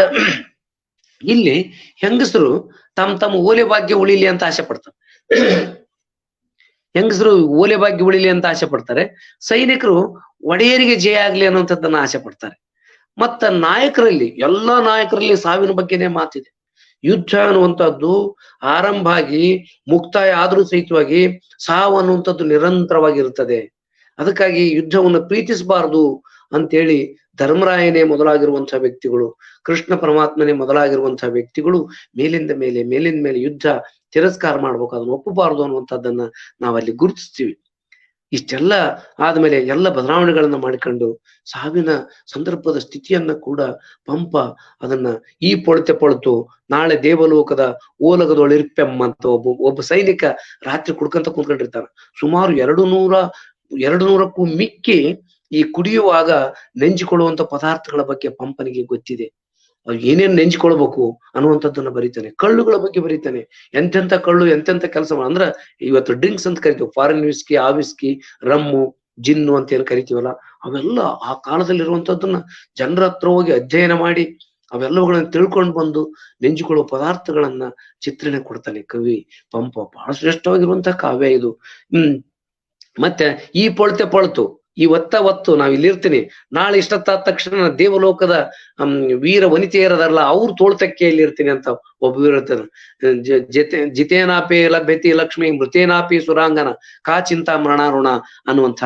ಇಲ್ಲಿ ಹೆಂಗಸರು ತಮ್ಮ ಓಲೆ ಭಾಗ್ಯ ಉಳಿಲಿ ಅಂತ ಆಸೆ ಪಡ್ತಾರೆ. ಹೆಂಗಸರು ಓಲೆ ಭಾಗ್ಯ ಉಳಿಲಿ ಅಂತ ಆಸೆ ಪಡ್ತಾರೆ. ಸೈನಿಕರು ಒಡೆಯರಿಗೆ ಜಯ ಆಗ್ಲಿ ಅನ್ನುವಂಥದ್ದನ್ನ ಆಸೆ ಪಡ್ತಾರೆ. ಮತ್ತ ನಾಯಕರಲ್ಲಿ ಎಲ್ಲಾ ನಾಯಕರಲ್ಲಿ ಸಾವಿನ ಬಗ್ಗೆನೇ ಮಾತಿದೆ. ಯುದ್ಧ ಅನ್ನುವಂಥದ್ದು ಆರಂಭ ಆಗಿ ಮುಕ್ತಾಯ ಆದ್ರೂ ಸಹಿತವಾಗಿ ಸಾವು ಅನ್ನುವಂಥದ್ದು ನಿರಂತರವಾಗಿರ್ತದೆ. ಅದಕ್ಕಾಗಿ ಯುದ್ಧವನ್ನು ಪ್ರೀತಿಸಬಾರದು ಅಂತೇಳಿ ಧರ್ಮರಾಯನೇ ಮೊದಲಾಗಿರುವಂತಹ ವ್ಯಕ್ತಿಗಳು, ಕೃಷ್ಣ ಪರಮಾತ್ಮನೇ ಮೊದಲಾಗಿರುವಂತಹ ವ್ಯಕ್ತಿಗಳು ಮೇಲಿಂದ ಮೇಲೆ ಯುದ್ಧ ತಿರಸ್ಕಾರ ಮಾಡ್ಬೇಕು, ಅದನ್ನ ಒಪ್ಪಬಾರದು ಅನ್ನುವಂಥದ್ದನ್ನ ನಾವಲ್ಲಿ ಗುರುತಿಸ್ತೀವಿ. ಇಷ್ಟೆಲ್ಲ ಆದ್ಮೇಲೆ ಎಲ್ಲ ಬದಲಾವಣೆಗಳನ್ನ ಮಾಡಿಕೊಂಡು ಸಾವಿನ ಸಂದರ್ಭದ ಸ್ಥಿತಿಯನ್ನ ಕೂಡ ಪಂಪ ಅದನ್ನ ಈ ಪೊಳತು ನಾಳೆ ದೇವಲೋಕದ ಓಲಗದೊಳಿರ್ಪೆಮ್ಮ ಅಂತ ಒಬ್ಬ ಸೈನಿಕ ರಾತ್ರಿ ಕುಡ್ಕಂತ ಕುಂತ್ಕೊಂಡಿರ್ತಾನ. ಸುಮಾರು 200ಕ್ಕೂ ಮಿಕ್ಕಿ ಈ ಕುಡಿಯುವಾಗ ನೆಂಜಿಕೊಳ್ಳುವಂತ ಪದಾರ್ಥಗಳ ಬಗ್ಗೆ ಪಂಪನಿಗೆ ಗೊತ್ತಿದೆ. ಏನೇನ್ ನೆಂಜಿಕೊಳ್ಬೇಕು ಅನ್ನುವಂಥದ್ದನ್ನ ಬರೀತಾನೆ. ಕಳ್ಳುಗಳ ಬಗ್ಗೆ ಬರೀತಾನೆ. ಎಂತೆಂತ ಕಳ್ಳು ಎಂತೆಂತ ಕೆಲಸ ಅಂದ್ರ ಇವತ್ತು ಡ್ರಿಂಕ್ಸ್ ಅಂತ ಕರಿತೀವಿ, ಫಾರಿನ್ ವಿಸ್ಕಿ, ಆ ವಿಸ್ಕಿ, ರಮ್ಮು, ಜಿನ್ನು ಅಂತ ಏನ್ ಕರಿತೀವಲ್ಲ, ಅವೆಲ್ಲ ಆ ಕಾಲದಲ್ಲಿರುವಂತದ್ದನ್ನ ಜನರ ಹತ್ರ ಹೋಗಿ ಅಧ್ಯಯನ ಮಾಡಿ ಅವೆಲ್ಲವುಗಳನ್ನ ತಿಳ್ಕೊಂಡು ಬಂದು ನೆಂಜಿಕೊಳ್ಳುವ ಪದಾರ್ಥಗಳನ್ನ ಚಿತ್ರಣ ಕೊಡ್ತಾನೆ ಕವಿ ಪಂಪ. ಬಹಳ ಶ್ರೇಷ್ಠವಾಗಿರುವಂತಹ ಕಾವ್ಯ ಇದು. ಮತ್ತೆ ಈ ಪೊಳತು ಹೊತ್ತು ನಾವ್ ಇಲ್ಲಿರ್ತೀನಿ, ನಾಳೆ ಇಷ್ಟತ್ತಾದ ತಕ್ಷಣ ದೇವಲೋಕದ ವೀರ ವನಿತೆಯರದಲ್ಲ ಅವ್ರ ತೋಳ್ತಕ್ಕೆಯಲ್ಲಿ ಇರ್ತೀನಿ ಅಂತ ಒಬ್ಬ ಇರ್ತಾನೆ. ಜಿತೇನಾಪಿ ಲಭ್ಯತಿ ಲಕ್ಷ್ಮಿ ಮೃತೇನಾಪಿ ಸುರಾಂಗನ ಕಾ ಚಿಂತಾ ಮರಣಾರುಣ ಅನ್ನುವಂಥ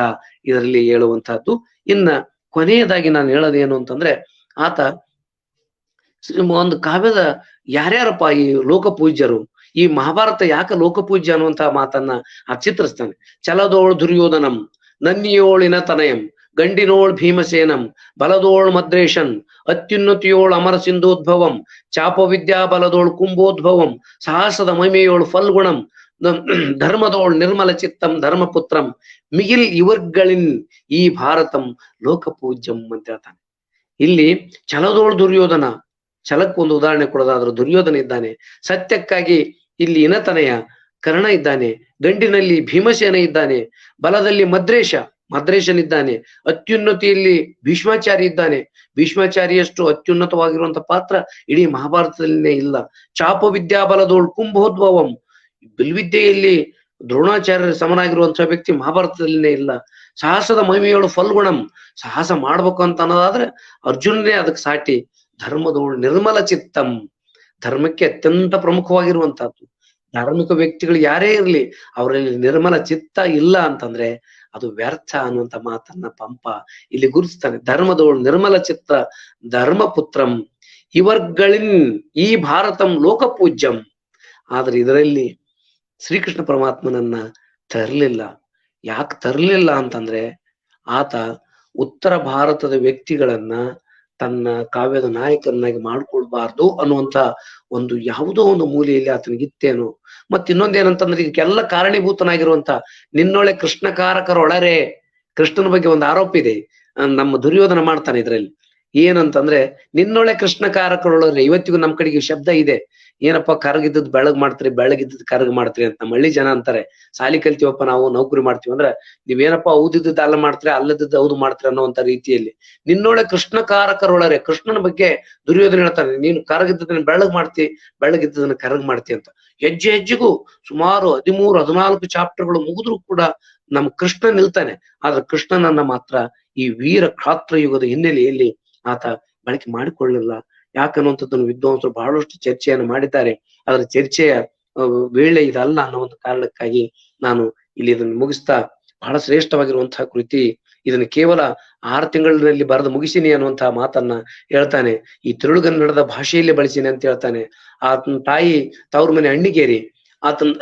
ಇದರಲ್ಲಿ ಹೇಳುವಂತಹದ್ದು. ಇನ್ನ ಕೊನೆಯದಾಗಿ ನಾನು ಹೇಳೋದೇನು ಅಂತಂದ್ರೆ, ಆತ ಒಂದು ಕಾವ್ಯದ ಯಾರ್ಯಾರಪ್ಪ ಈ ಲೋಕಪೂಜ್ಯರು, ಈ ಮಹಾಭಾರತ ಯಾಕೆ ಲೋಕಪೂಜ್ಯ ಅನ್ನುವಂತಹ ಮಾತನ್ನ ಆ ಚಿತ್ರಿಸ್ತಾನೆ. ಚಲದೋಳ್ ದುರ್ಯೋಧನಂ, ನನ್ನಿಯೋಳಿನ ತನಯಂ, ಗಂಡಿನೋಳ್ ಭೀಮಸೇನಂ, ಬಲದೋಳ್ ಮದ್ರೇಶನ್, ಅತ್ಯುನ್ನತಿಯೋಳ್ ಅಮರ ಸಿಂಧೋದ್ಭವಂ, ಚಾಪವಿದ್ಯಾ ಬಲದೋಳ್ ಕುಂಭೋದ್ಭವಂ, ಸಾಹಸದ ಮಹಿಮೆಯೋಳ್ ಫಲ್ಗುಣಂ, ಧರ್ಮದೋಳ್ ನಿರ್ಮಲ ಚಿತ್ತಂ ಧರ್ಮಪುತ್ರಂ, ಮಿಗಿಲ್ ಇವರ್ಗಳಿನ್ ಈ ಭಾರತಂ ಲೋಕಪೂಜ್ಯಂ ಅಂತ ಹೇಳ್ತಾನೆ. ಇಲ್ಲಿ ಛಲದೋಳ್ ದುರ್ಯೋಧನ, ಛಲಕ್ಕೆ ಒಂದು ಉದಾಹರಣೆ ಕೊಡೋದಾದ್ರೆ ದುರ್ಯೋಧನ ಇದ್ದಾನೆ, ಸತ್ಯಕ್ಕಾಗಿ ಇಲ್ಲಿ ಇನತನಯ ಕರ್ಣ ಇದ್ದಾನೆ, ಗಂಡಿನಲ್ಲಿ ಭೀಮಸೇನ ಇದ್ದಾನೆ, ಬಲದಲ್ಲಿ ಮದ್ರೇಶನಿದ್ದಾನೆ, ಅತ್ಯುನ್ನತಿಯಲ್ಲಿ ಭೀಷ್ಮಾಚಾರಿ ಇದ್ದಾನೆ. ಭೀಷ್ಮಾಚಾರಿಯಷ್ಟು ಅತ್ಯುನ್ನತವಾಗಿರುವಂತ ಪಾತ್ರ ಇಡೀ ಮಹಾಭಾರತದಲ್ಲಿನೇ ಇಲ್ಲ. ಚಾಪ ವಿದ್ಯಾಬಲದೋಳ್ ಕುಂಭೋದ್ಭವಂ, ಬಿಲ್ವಿದ್ಯೆಯಲ್ಲಿ ದ್ರೋಣಾಚಾರ್ಯರ ಸಮನಾಗಿರುವಂತಹ ವ್ಯಕ್ತಿ ಮಹಾಭಾರತದಲ್ಲಿನೇ ಇಲ್ಲ. ಸಾಹಸದ ಮಹಿಮೆಯೋಳು ಫಲ್ಗುಣಂ, ಸಾಹಸ ಮಾಡ್ಬೇಕು ಅಂತ ಅನ್ನೋದಾದ್ರೆ ಅರ್ಜುನನೇ ಅದಕ್ಕೆ ಸಾಟಿ. ಧರ್ಮದೋಳು ನಿರ್ಮಲ ಚಿತ್ತಂ, ಧರ್ಮಕ್ಕೆ ಅತ್ಯಂತ ಪ್ರಮುಖವಾಗಿರುವಂತಹದ್ದು. ಧಾರ್ಮಿಕ ವ್ಯಕ್ತಿಗಳು ಯಾರೇ ಇರ್ಲಿ ಅವರಲ್ಲಿ ನಿರ್ಮಲ ಚಿತ್ತ ಇಲ್ಲ ಅಂತಂದ್ರೆ ಅದು ವ್ಯರ್ಥ ಅನ್ನುವಂತ ಮಾತನ್ನ ಪಂಪ ಇಲ್ಲಿ ಗುರುತಿಸ್ತಾನೆ. ಧರ್ಮದೋಳು ನಿರ್ಮಲ ಚಿತ್ತ ಧರ್ಮಪುತ್ರಂ ಇವರ್ಗಳಿನ್ ಈ ಭಾರತಂ ಲೋಕಪೂಜ್ಯಂ. ಆದ್ರೆ ಇದರಲ್ಲಿ ಶ್ರೀಕೃಷ್ಣ ಪರಮಾತ್ಮನನ್ನ ತರಲಿಲ್ಲ. ಯಾಕೆ ತರಲಿಲ್ಲ ಅಂತಂದ್ರೆ ಆತ ಉತ್ತರ ಭಾರತದ ವ್ಯಕ್ತಿಗಳನ್ನ ತನ್ನ ಕಾವ್ಯದ ನಾಯಕರನ್ನಾಗಿ ಮಾಡ್ಕೊಳ್ಬಾರ್ದು ಅನ್ನುವಂತ ಒಂದು ಯಾವುದೋ ಒಂದು ಮೂಲೆಯಲ್ಲಿ ಆತನಿಗಿತ್ತೇನು. ಮತ್ ಇನ್ನೊಂದೇನಂತಂದ್ರೆ ಇದಕ್ಕೆಲ್ಲ ಕಾರಣೀಭೂತನಾಗಿರುವಂತ ನಿನ್ನೊಳೆ ಕೃಷ್ಣಕಾರಕರೊಳರೆ, ಕೃಷ್ಣನ ಬಗ್ಗೆ ಒಂದು ಆರೋಪ ಇದೆ, ನಮ್ಮ ದುರ್ಯೋಧನ ಮಾಡ್ತಾನೆ ಇದ್ರಲ್ಲಿ. ಏನಂತಂದ್ರೆ ನಿನ್ನೊಳೆ ಕೃಷ್ಣಕಾರಕರೊಳರೆ. ಇವತ್ತಿಗೂ ನಮ್ ಕಡೆಗೆ ಶಬ್ದ ಇದೆ, ಏನಪ್ಪಾ ಕರಗಿದ್ದದ್ ಬೆಳಗ್ ಮಾಡ್ತೀರಿ, ಬೆಳಗಿದ್ದದ್ ಕರಗ್ ಮಾಡ್ತೀರಿ ಅಂತ ನಮ್ಮ ಹಳ್ಳಿ ಜನ ಅಂತಾರೆ. ಸಾಲಿ ಕಲ್ತೀವಪ್ಪ ನಾವು, ನೌಕರಿ ಮಾಡ್ತೀವಿ ಅಂದ್ರೆ ನೀವೇನಪ್ಪಾ ಔದಿದ್ದದ್ದು ಅಲ್ಲ ಮಾಡ್ತೀರಿ, ಅಲ್ಲದದ್ದು ಹೌದು ಮಾಡ್ತೀರಿ ಅನ್ನೋಂತ ರೀತಿಯಲ್ಲಿ ನಿನ್ನೊಳೆ ಕೃಷ್ಣಕಾರಕರೊಳರೆ. ಕೃಷ್ಣನ ಬಗ್ಗೆ ದುರ್ಯೋಧನ ಹೇಳ್ತಾನೆ, ನೀನು ಕರಗಿದ್ದದನ್ನ ಬೆಳಗ್ ಮಾಡ್ತಿ, ಬೆಳಗಿದ್ದದನ್ನ ಕರಗ್ ಮಾಡ್ತಿ ಅಂತ. ಹೆಜ್ಜೆ ಹೆಜ್ಜೆಗೂ ಸುಮಾರು 13-14 ಚಾಪ್ಟರ್ಗಳು ಮುಗಿದ್ರು ಕೂಡ ನಮ್ ಕೃಷ್ಣ ನಿಲ್ತಾನೆ. ಆದ್ರೆ ಕೃಷ್ಣನನ್ನ ಮಾತ್ರ ಈ ವೀರ ಕ್ಷಾತ್ರ ಯುಗದ ಹಿನ್ನೆಲೆಯಲ್ಲಿ ಆತ ಬಳಕೆ ಮಾಡಿಕೊಳ್ಳಲಿಲ್ಲ. ಯಾಕನ್ನುವಂಥದ್ದನ್ನು ವಿದ್ವಾಂಸರು ಬಹಳಷ್ಟು ಚರ್ಚೆಯನ್ನು ಮಾಡಿದ್ದಾರೆ. ಅದರ ಚರ್ಚೆಯ ವೇಳೆ ಇದಲ್ಲ ಅನ್ನೋ ಒಂದು ಕಾರಣಕ್ಕಾಗಿ ನಾನು ಇಲ್ಲಿ ಇದನ್ನು ಮುಗಿಸ್ತಾ, ಬಹಳ ಶ್ರೇಷ್ಠವಾಗಿರುವಂತಹ ಕೃತಿ, ಇದನ್ನು ಕೇವಲ 6 ತಿಂಗಳಿನಲ್ಲಿ ಬರೆದು ಮುಗಿಸಿನಿ ಅನ್ನುವಂತಹ ಮಾತನ್ನ ಹೇಳ್ತಾನೆ. ಈ ತಿರುಳುಗನ್ನಡದ ಭಾಷೆಯಲ್ಲೇ ಬಳಸಿನಿ ಅಂತ ಹೇಳ್ತಾನೆ. ಆತನ ತಾಯಿ ತವ್ರ ಮನೆ ಅಣ್ಣಿಗೇರಿ. ಆತನ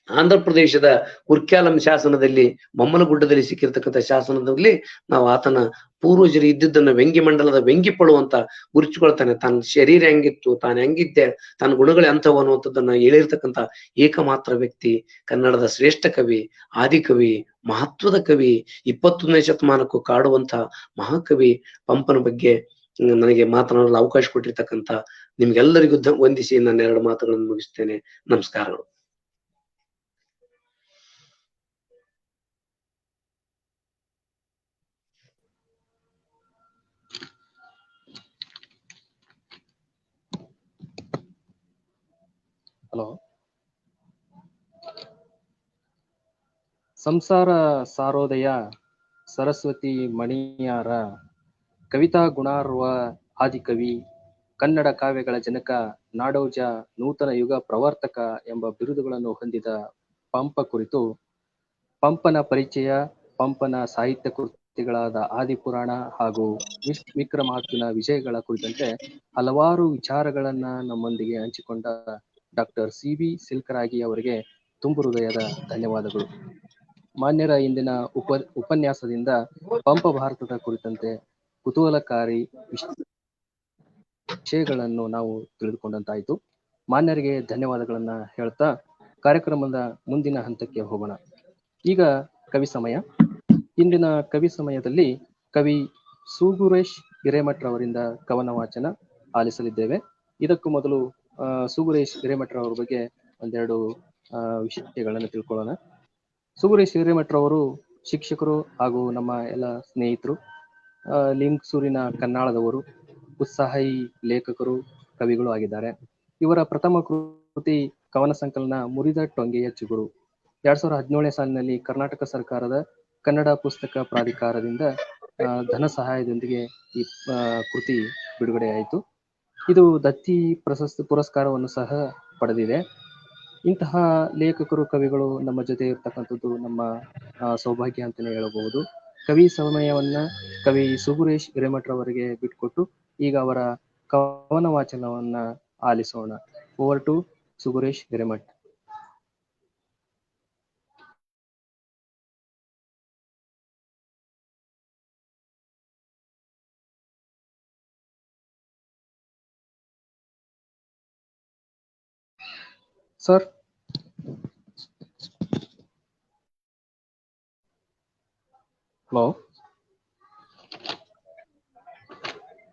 ಆಂಧ್ರ ಪ್ರದೇಶದ ಕುರ್ಕ್ಯಾಲಂ ಶಾಸನದಲ್ಲಿ, ಬೊಮ್ಮನಗುಡ್ಡದಲ್ಲಿ ಸಿಕ್ಕಿರ್ತಕ್ಕಂಥ ಶಾಸನದಲ್ಲಿ ನಾವು ಆತನ ಪೂರ್ವಜರು ಇದ್ದಿದ್ದನ್ನ ವ್ಯಂಗ್ಯ ಮಂಡಲದ ವ್ಯಂಗ್ಯ ಪಡುವಂತ ಗುರುತಿಸ್ಕೊಳ್ತಾನೆ. ತನ್ನ ಶರೀರ ಹೆಂಗಿತ್ತು, ತಾನು ಹೆಂಗಿದ್ದೆ, ತನ್ನ ಗುಣಗಳು ಎಂಥವು ಅನ್ನುವಂಥದ್ದನ್ನ ಹೇಳಿರ್ತಕ್ಕಂಥ ಏಕಮಾತ್ರ ವ್ಯಕ್ತಿ, ಕನ್ನಡದ ಶ್ರೇಷ್ಠ ಕವಿ, ಆದಿಕವಿ, ಮಹತ್ವದ ಕವಿ, 21ನೇ ಶತಮಾನಕ್ಕೂ ಕಾಡುವಂತ ಮಹಾಕವಿ ಪಂಪನ ಬಗ್ಗೆ ನನಗೆ ಮಾತನಾಡಲು ಅವಕಾಶ ಕೊಟ್ಟಿರ್ತಕ್ಕಂಥ ನಿಮ್ಗೆಲ್ಲರಿಗೂ ವಂದಿಸಿ ನನ್ನ 2 ಮಾತುಗಳನ್ನು ಮುಗಿಸ್ತೇನೆ. ನಮಸ್ಕಾರಗಳು. ಹಲೋ. ಸಂಸಾರ ಸಾರೋದಯ ಸರಸ್ವತಿ ಮಣಿಯಾರ, ಕವಿತಾ ಗುಣಾರ್ವ ಆದಿಕವಿ, ಕನ್ನಡ ಕಾವ್ಯಗಳ ಜನಕ, ನಾಡೋಜ, ನೂತನ ಯುಗ ಪ್ರವರ್ತಕ ಎಂಬ ಬಿರುದುಗಳನ್ನು ಹೊಂದಿದ ಪಂಪ ಕುರಿತು, ಪಂಪನ ಪರಿಚಯ, ಪಂಪನ ಸಾಹಿತ್ಯ ಕೃತಿಗಳಾದ ಆದಿಪುರಾಣ ಹಾಗೂ ವಿಕ್ರಮಾರ್ಜುನ ವಿಜಯಗಳ ಕುರಿತಂತೆ ಹಲವಾರು ವಿಚಾರಗಳನ್ನ ನಮ್ಮೊಂದಿಗೆ ಹಂಚಿಕೊಂಡ ಡಾಕ್ಟರ್ CB ಸಿಲ್ಕರಾಗಿ ಅವರಿಗೆ ತುಂಬು ಹೃದಯದ ಧನ್ಯವಾದಗಳು. ಮಾನ್ಯರ ಇಂದಿನ ಉಪನ್ಯಾಸದಿಂದ ಪಂಪ ಭಾರತದ ಕುರಿತಂತೆ ಕುತೂಹಲಕಾರಿ ವಿಷಯಗಳನ್ನು ನಾವು ತಿಳಿದುಕೊಂಡಂತಾಯಿತು. ಮಾನ್ಯರಿಗೆ ಧನ್ಯವಾದಗಳನ್ನ ಹೇಳ್ತಾ ಕಾರ್ಯಕ್ರಮದ ಮುಂದಿನ ಹಂತಕ್ಕೆ ಹೋಗೋಣ. ಈಗ ಕವಿ ಸಮಯ. ಇಂದಿನ ಕವಿ ಸಮಯದಲ್ಲಿ ಕವಿ ಸೂಗುರೇಶ್ ಹಿರೇಮಠರವರಿಂದ ಕವನ ವಾಚನ ಆಲಿಸಲಿದ್ದೇವೆ. ಇದಕ್ಕೂ ಮೊದಲು ಸೂಗುರೇಶ್ ಹಿರೇಮಠರವರ ಬಗ್ಗೆ ಒಂದೆರಡು ವಿಷಯಗಳನ್ನು ತಿಳ್ಕೊಳ್ಳೋಣ. ಸೂಗುರೇಶ್ ಹಿರೇಮಠರವರು ಶಿಕ್ಷಕರು ಹಾಗೂ ನಮ್ಮ ಎಲ್ಲ ಸ್ನೇಹಿತರು, ಲಿಂಗಸೂರಿನ ಕನ್ನಾಳದವರು, ಉತ್ಸಾಹಿ ಲೇಖಕರು, ಕವಿಗಳು ಆಗಿದ್ದಾರೆ. ಇವರ ಪ್ರಥಮ ಕೃತಿ ಕವನ ಸಂಕಲನ ಮುರಿದ ಟೊಂಗೆಯ ಚಿಗುರು 2017ನೇ ಸಾಲಿನಲ್ಲಿ ಕರ್ನಾಟಕ ಸರ್ಕಾರದ ಕನ್ನಡ ಪುಸ್ತಕ ಪ್ರಾಧಿಕಾರದಿಂದ ಧನ ಸಹಾಯದೊಂದಿಗೆ ಈ ಕೃತಿ ಬಿಡುಗಡೆಯಾಯಿತು. ಇದು ದತ್ತಿ ಪ್ರಶಸ್ತಿ ಪುರಸ್ಕಾರವನ್ನು ಸಹ ಪಡೆದಿದೆ. ಇಂತಹ ಲೇಖಕರು, ಕವಿಗಳು ನಮ್ಮ ಜೊತೆ ಇರ್ತಕ್ಕಂಥದ್ದು ನಮ್ಮ ಸೌಭಾಗ್ಯ ಅಂತಲೇ ಹೇಳಬಹುದು. ಕವಿ ಸಮಯವನ್ನ ಕವಿ ಸುಗುರೇಶ್ ಹಿರೇಮಠರವರಿಗೆ ಬಿಟ್ಕೊಟ್ಟು ಈಗ ಅವರ ಕವನ ವಾಚನವನ್ನ ಆಲಿಸೋಣ. Over to Suguresh Hiremath. Sir. Hello.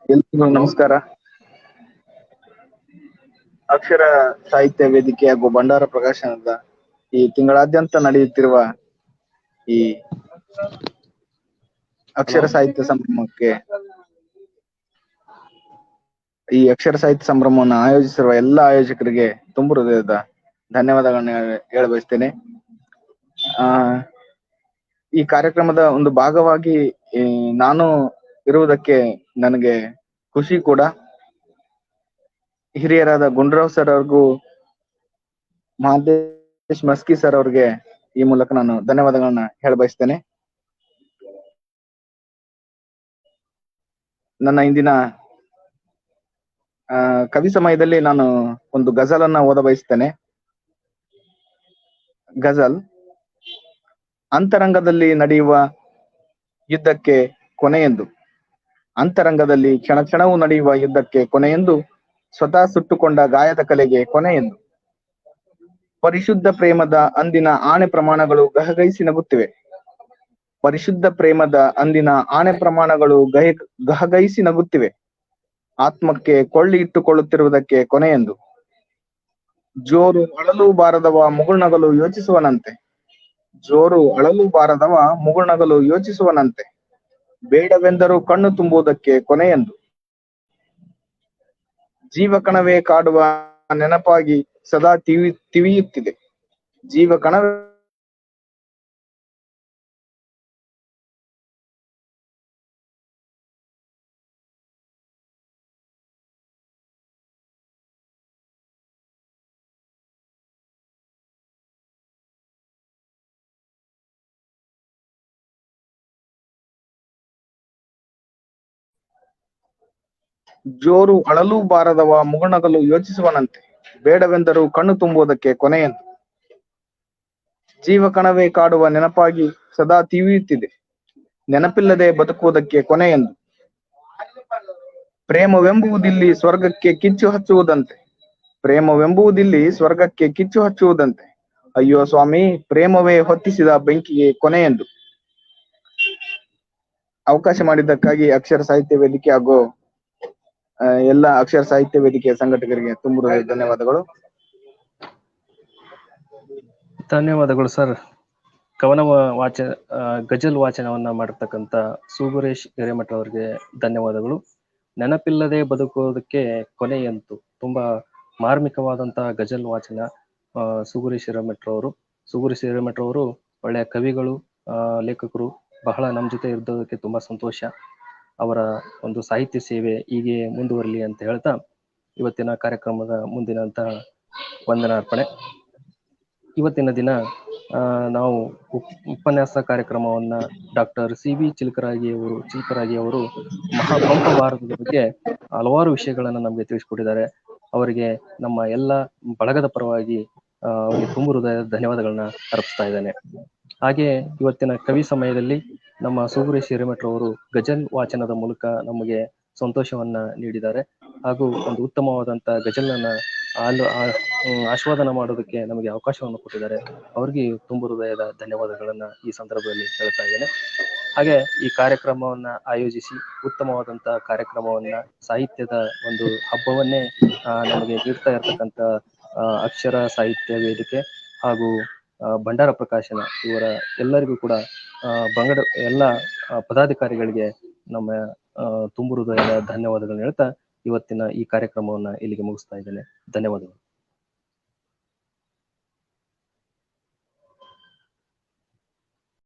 ಎಲ್ರಿಗೂ ನಮಸ್ಕಾರ. ಅಕ್ಷರ ಸಾಹಿತ್ಯ ವೇದಿಕೆ ಹಾಗೂ ಭಂಡಾರ ಪ್ರಕಾಶನದ ಈ ತಿಂಗಳಾದ್ಯಂತ ನಡೆಯುತ್ತಿರುವ ಈ ಅಕ್ಷರ ಸಾಹಿತ್ಯ ಸಂಭ್ರಮಕ್ಕೆ ಸಂಭ್ರಮವನ್ನು ಆಯೋಜಿಸಿರುವ ಎಲ್ಲ ಆಯೋಜಕರಿಗೆ ತುಂಬು ಹೃದಯದ ಧನ್ಯವಾದಗಳನ್ನ ಹೇಳ ಬಯಸ್ತೇನೆ. ಈ ಕಾರ್ಯಕ್ರಮದ ಒಂದು ಭಾಗವಾಗಿ ನಾನು ಇರುವುದಕ್ಕೆ ನನಗೆ ಖುಷಿ ಕೂಡ. ಹಿರಿಯರಾದ ಗುಂಡ್ರಾವ್ ಸರ್ ಅವ್ರಿಗೂ ಮಹದೇಶ್ ಮಸ್ಕಿ ಸರ್ ಅವ್ರಿಗೆ ಈ ಮೂಲಕ ನಾನು ಧನ್ಯವಾದಗಳನ್ನ ಹೇಳ ಬಯಸ್ತೇನೆ. ನನ್ನ ಇಂದಿನ ಕವಿ ಸಮಯದಲ್ಲಿ ನಾನು ಒಂದು ಗಜಲನ್ನ ಓದ ಬಯಸ್ತೇನೆ. ಗಜಲ್: ಅಂತರಂಗದಲ್ಲಿ ನಡೆಯುವ ಯುದ್ಧಕ್ಕೆ ಕೊನೆಯೆಂದು, ಅಂತರಂಗದಲ್ಲಿ ಕ್ಷಣ ಕ್ಷಣವೂ ನಡೆಯುವ ಯುದ್ಧಕ್ಕೆ ಕೊನೆಯೆಂದು, ಸ್ವತಃ ಸುಟ್ಟುಕೊಂಡ ಗಾಯದ ಕಲೆಗೆ ಕೊನೆಯೆಂದು, ಪರಿಶುದ್ಧ ಪ್ರೇಮದ ಅಂದಿನ ಆಣೆ ಪ್ರಮಾಣಗಳು ಗಹಗಹಿಸಿ ನಗುತ್ತಿವೆ. ಪರಿಶುದ್ಧ ಪ್ರೇಮದ ಅಂದಿನ ಆಣೆ ಪ್ರಮಾಣಗಳು ಗಹಗಹಿಸಿ ನಗುತ್ತಿವೆ. ಆತ್ಮಕ್ಕೆ ಕೊಳ್ಳಿ ಇಟ್ಟುಕೊಳ್ಳುತ್ತಿರುವುದಕ್ಕೆ ಕೊನೆಯೆಂದು, ಜೋರು ಅಳಲು ಬಾರದವ ಮುಗುಳ್ನಗಲು ಯೋಚಿಸುವನಂತೆ, ಜೋರು ಅಳಲು ಬಾರದವ ಮುಗುಳ್ನಗಲು ಯೋಚಿಸುವನಂತೆ, ಬೇಡವೆಂದರೂ ಕಣ್ಣು ತುಂಬುವುದಕ್ಕೆ ಕೊನೆಯೆಂದು, ಜೀವಕಣವೇ ಕಾಡುವ ನೆನಪಾಗಿ ಸದಾ ತಿವಿಯುತ್ತಿದೆ, ಜೀವಕಣವೇ ಜೋರು ಅಳಲು ಬಾರದವ ಮುಗುಳ್ನಗಲು ಯೋಚಿಸುವನಂತೆ, ಬೇಡವೆಂದರೂ ಕಣ್ಣು ತುಂಬುವುದಕ್ಕೆ ಕೊನೆಯೆಂದು, ಜೀವಕಣವೇ ಕಾಡುವ ನೆನಪಾಗಿ ಸದಾ ತಿವಿಯುತ್ತಿದೆ, ನೆನಪಿಲ್ಲದೆ ಬದುಕುವುದಕ್ಕೆ ಕೊನೆಯೆಂದು, ಪ್ರೇಮವೆಂಬುವುದಿಲ್ಲಿ ಸ್ವರ್ಗಕ್ಕೆ ಕಿಚ್ಚು ಹಚ್ಚುವುದಂತೆ, ಪ್ರೇಮವೆಂಬುವುದಿಲ್ಲಿ ಸ್ವರ್ಗಕ್ಕೆ ಕಿಚ್ಚು ಹಚ್ಚುವುದಂತೆ, ಅಯ್ಯೋ ಸ್ವಾಮಿ ಪ್ರೇಮವೇ ಹೊತ್ತಿಸಿದ ಬೆಂಕಿಗೆ ಕೊನೆಯೆಂದು. ಅವಕಾಶ ಮಾಡಿದ್ದಕ್ಕಾಗಿ ಅಕ್ಷರ ಸಾಹಿತ್ಯ ವೇದಿಕೆ ಹಾಗೂ ಎಲ್ಲ ಅಕ್ಷರ ಸಾಹಿತ್ಯ ವೇದಿಕೆಯ ಸಂಘಟಕರಿಗೆ ತುಂಬ ಧನ್ಯವಾದಗಳು. ಧನ್ಯವಾದಗಳು ಸರ್. ಕವನ ಗಜಲ್ ವಾಚನವನ್ನ ಮಾಡಿರ್ತಕ್ಕಂಥ ಸುಗುರೇಶ್ ಹಿರೇಮಠ ಅವರಿಗೆ ಧನ್ಯವಾದಗಳು. ನೆನಪಿಲ್ಲದೆ ಬದುಕುವುದಕ್ಕೆ ಕೊನೆಯಂತು, ತುಂಬಾ ಮಾರ್ಮಿಕವಾದಂತಹ ಗಜಲ್ ವಾಚನ. ಸುಗುರೇಶ್ ಹಿರೇಮಠರವರು ಒಳ್ಳೆಯ ಕವಿಗಳು, ಲೇಖಕರು. ಬಹಳ ನಮ್ಮ ಜೊತೆ ಇರೋದಕ್ಕೆ ತುಂಬಾ ಸಂತೋಷ. ಅವರ ಒಂದು ಸಾಹಿತ್ಯ ಸೇವೆ ಹೀಗೆ ಮುಂದುವರಲಿ ಅಂತ ಹೇಳ್ತಾ ಇವತ್ತಿನ ಕಾರ್ಯಕ್ರಮದ ಮುಂದಿನಂತಹ ವಂದನಾರ್ಪಣೆ. ಇವತ್ತಿನ ದಿನ ನಾವು ಉಪನ್ಯಾಸ ಕಾರ್ಯಕ್ರಮವನ್ನ ಡಾಕ್ಟರ್ CB ಚಿಲಕರಾಗಿ ಅವರು ಮಹಾಪಂಪ ಭಾರತದ ಬಗ್ಗೆ ಹಲವಾರು ವಿಷಯಗಳನ್ನ ನಮ್ಗೆ ತಿಳಿಸ್ಕೊಟ್ಟಿದ್ದಾರೆ. ಅವರಿಗೆ ನಮ್ಮ ಎಲ್ಲ ಬಳಗದ ಪರವಾಗಿ ಅವರಿಗೆ ತುಂಬ ಹೃದಯದ ಧನ್ಯವಾದಗಳನ್ನ ಅರ್ಪಿಸ್ತಾ ಇದ್ದೇನೆ. ಹಾಗೆ ಇವತ್ತಿನ ಕವಿ ಸಮಯದಲ್ಲಿ ನಮ್ಮ ಸುಗುರೇಶ್ ಹಿರೇಮಠರವರು ಗಜಲ್ ವಾಚನದ ಮೂಲಕ ನಮಗೆ ಸಂತೋಷವನ್ನ ನೀಡಿದ್ದಾರೆ. ಹಾಗೂ ಒಂದು ಉತ್ತಮವಾದಂತ ಗಜಲನ್ನ ಆಸ್ವಾದನ ಮಾಡೋದಕ್ಕೆ ನಮಗೆ ಅವಕಾಶವನ್ನು ಕೊಟ್ಟಿದ್ದಾರೆ. ಅವ್ರಿಗೆ ತುಂಬ ಹೃದಯದ ಧನ್ಯವಾದಗಳನ್ನ ಈ ಸಂದರ್ಭದಲ್ಲಿ ಹೇಳ್ತಾ ಇದ್ದೇನೆ. ಹಾಗೆ ಈ ಕಾರ್ಯಕ್ರಮವನ್ನ ಆಯೋಜಿಸಿ ಉತ್ತಮವಾದಂತಹ ಕಾರ್ಯಕ್ರಮವನ್ನ, ಸಾಹಿತ್ಯದ ಒಂದು ಹಬ್ಬವನ್ನೇ ನಮಗೆ ನೀಡ್ತಾ ಇರತಕ್ಕಂತ ಅಕ್ಷರ ಸಾಹಿತ್ಯ ವೇದಿಕೆ ಹಾಗೂ ಭಂಡಾರ ಪ್ರಕಾಶನ ಇವರ ಎಲ್ಲರಿಗೂ ಕೂಡ ಎಲ್ಲ ಪದಾಧಿಕಾರಿಗಳಿಗೆ ನಮ್ಮ ತುಂಬ ಹೃದಯದ ಧನ್ಯವಾದಗಳನ್ನ ಹೇಳ್ತಾ ಇವತ್ತಿನ ಈ ಕಾರ್ಯಕ್ರಮವನ್ನ ಇಲ್ಲಿಗೆ ಮುಗಿಸ್ತಾ ಇದ್ದೇನೆ. ಧನ್ಯವಾದಗಳು.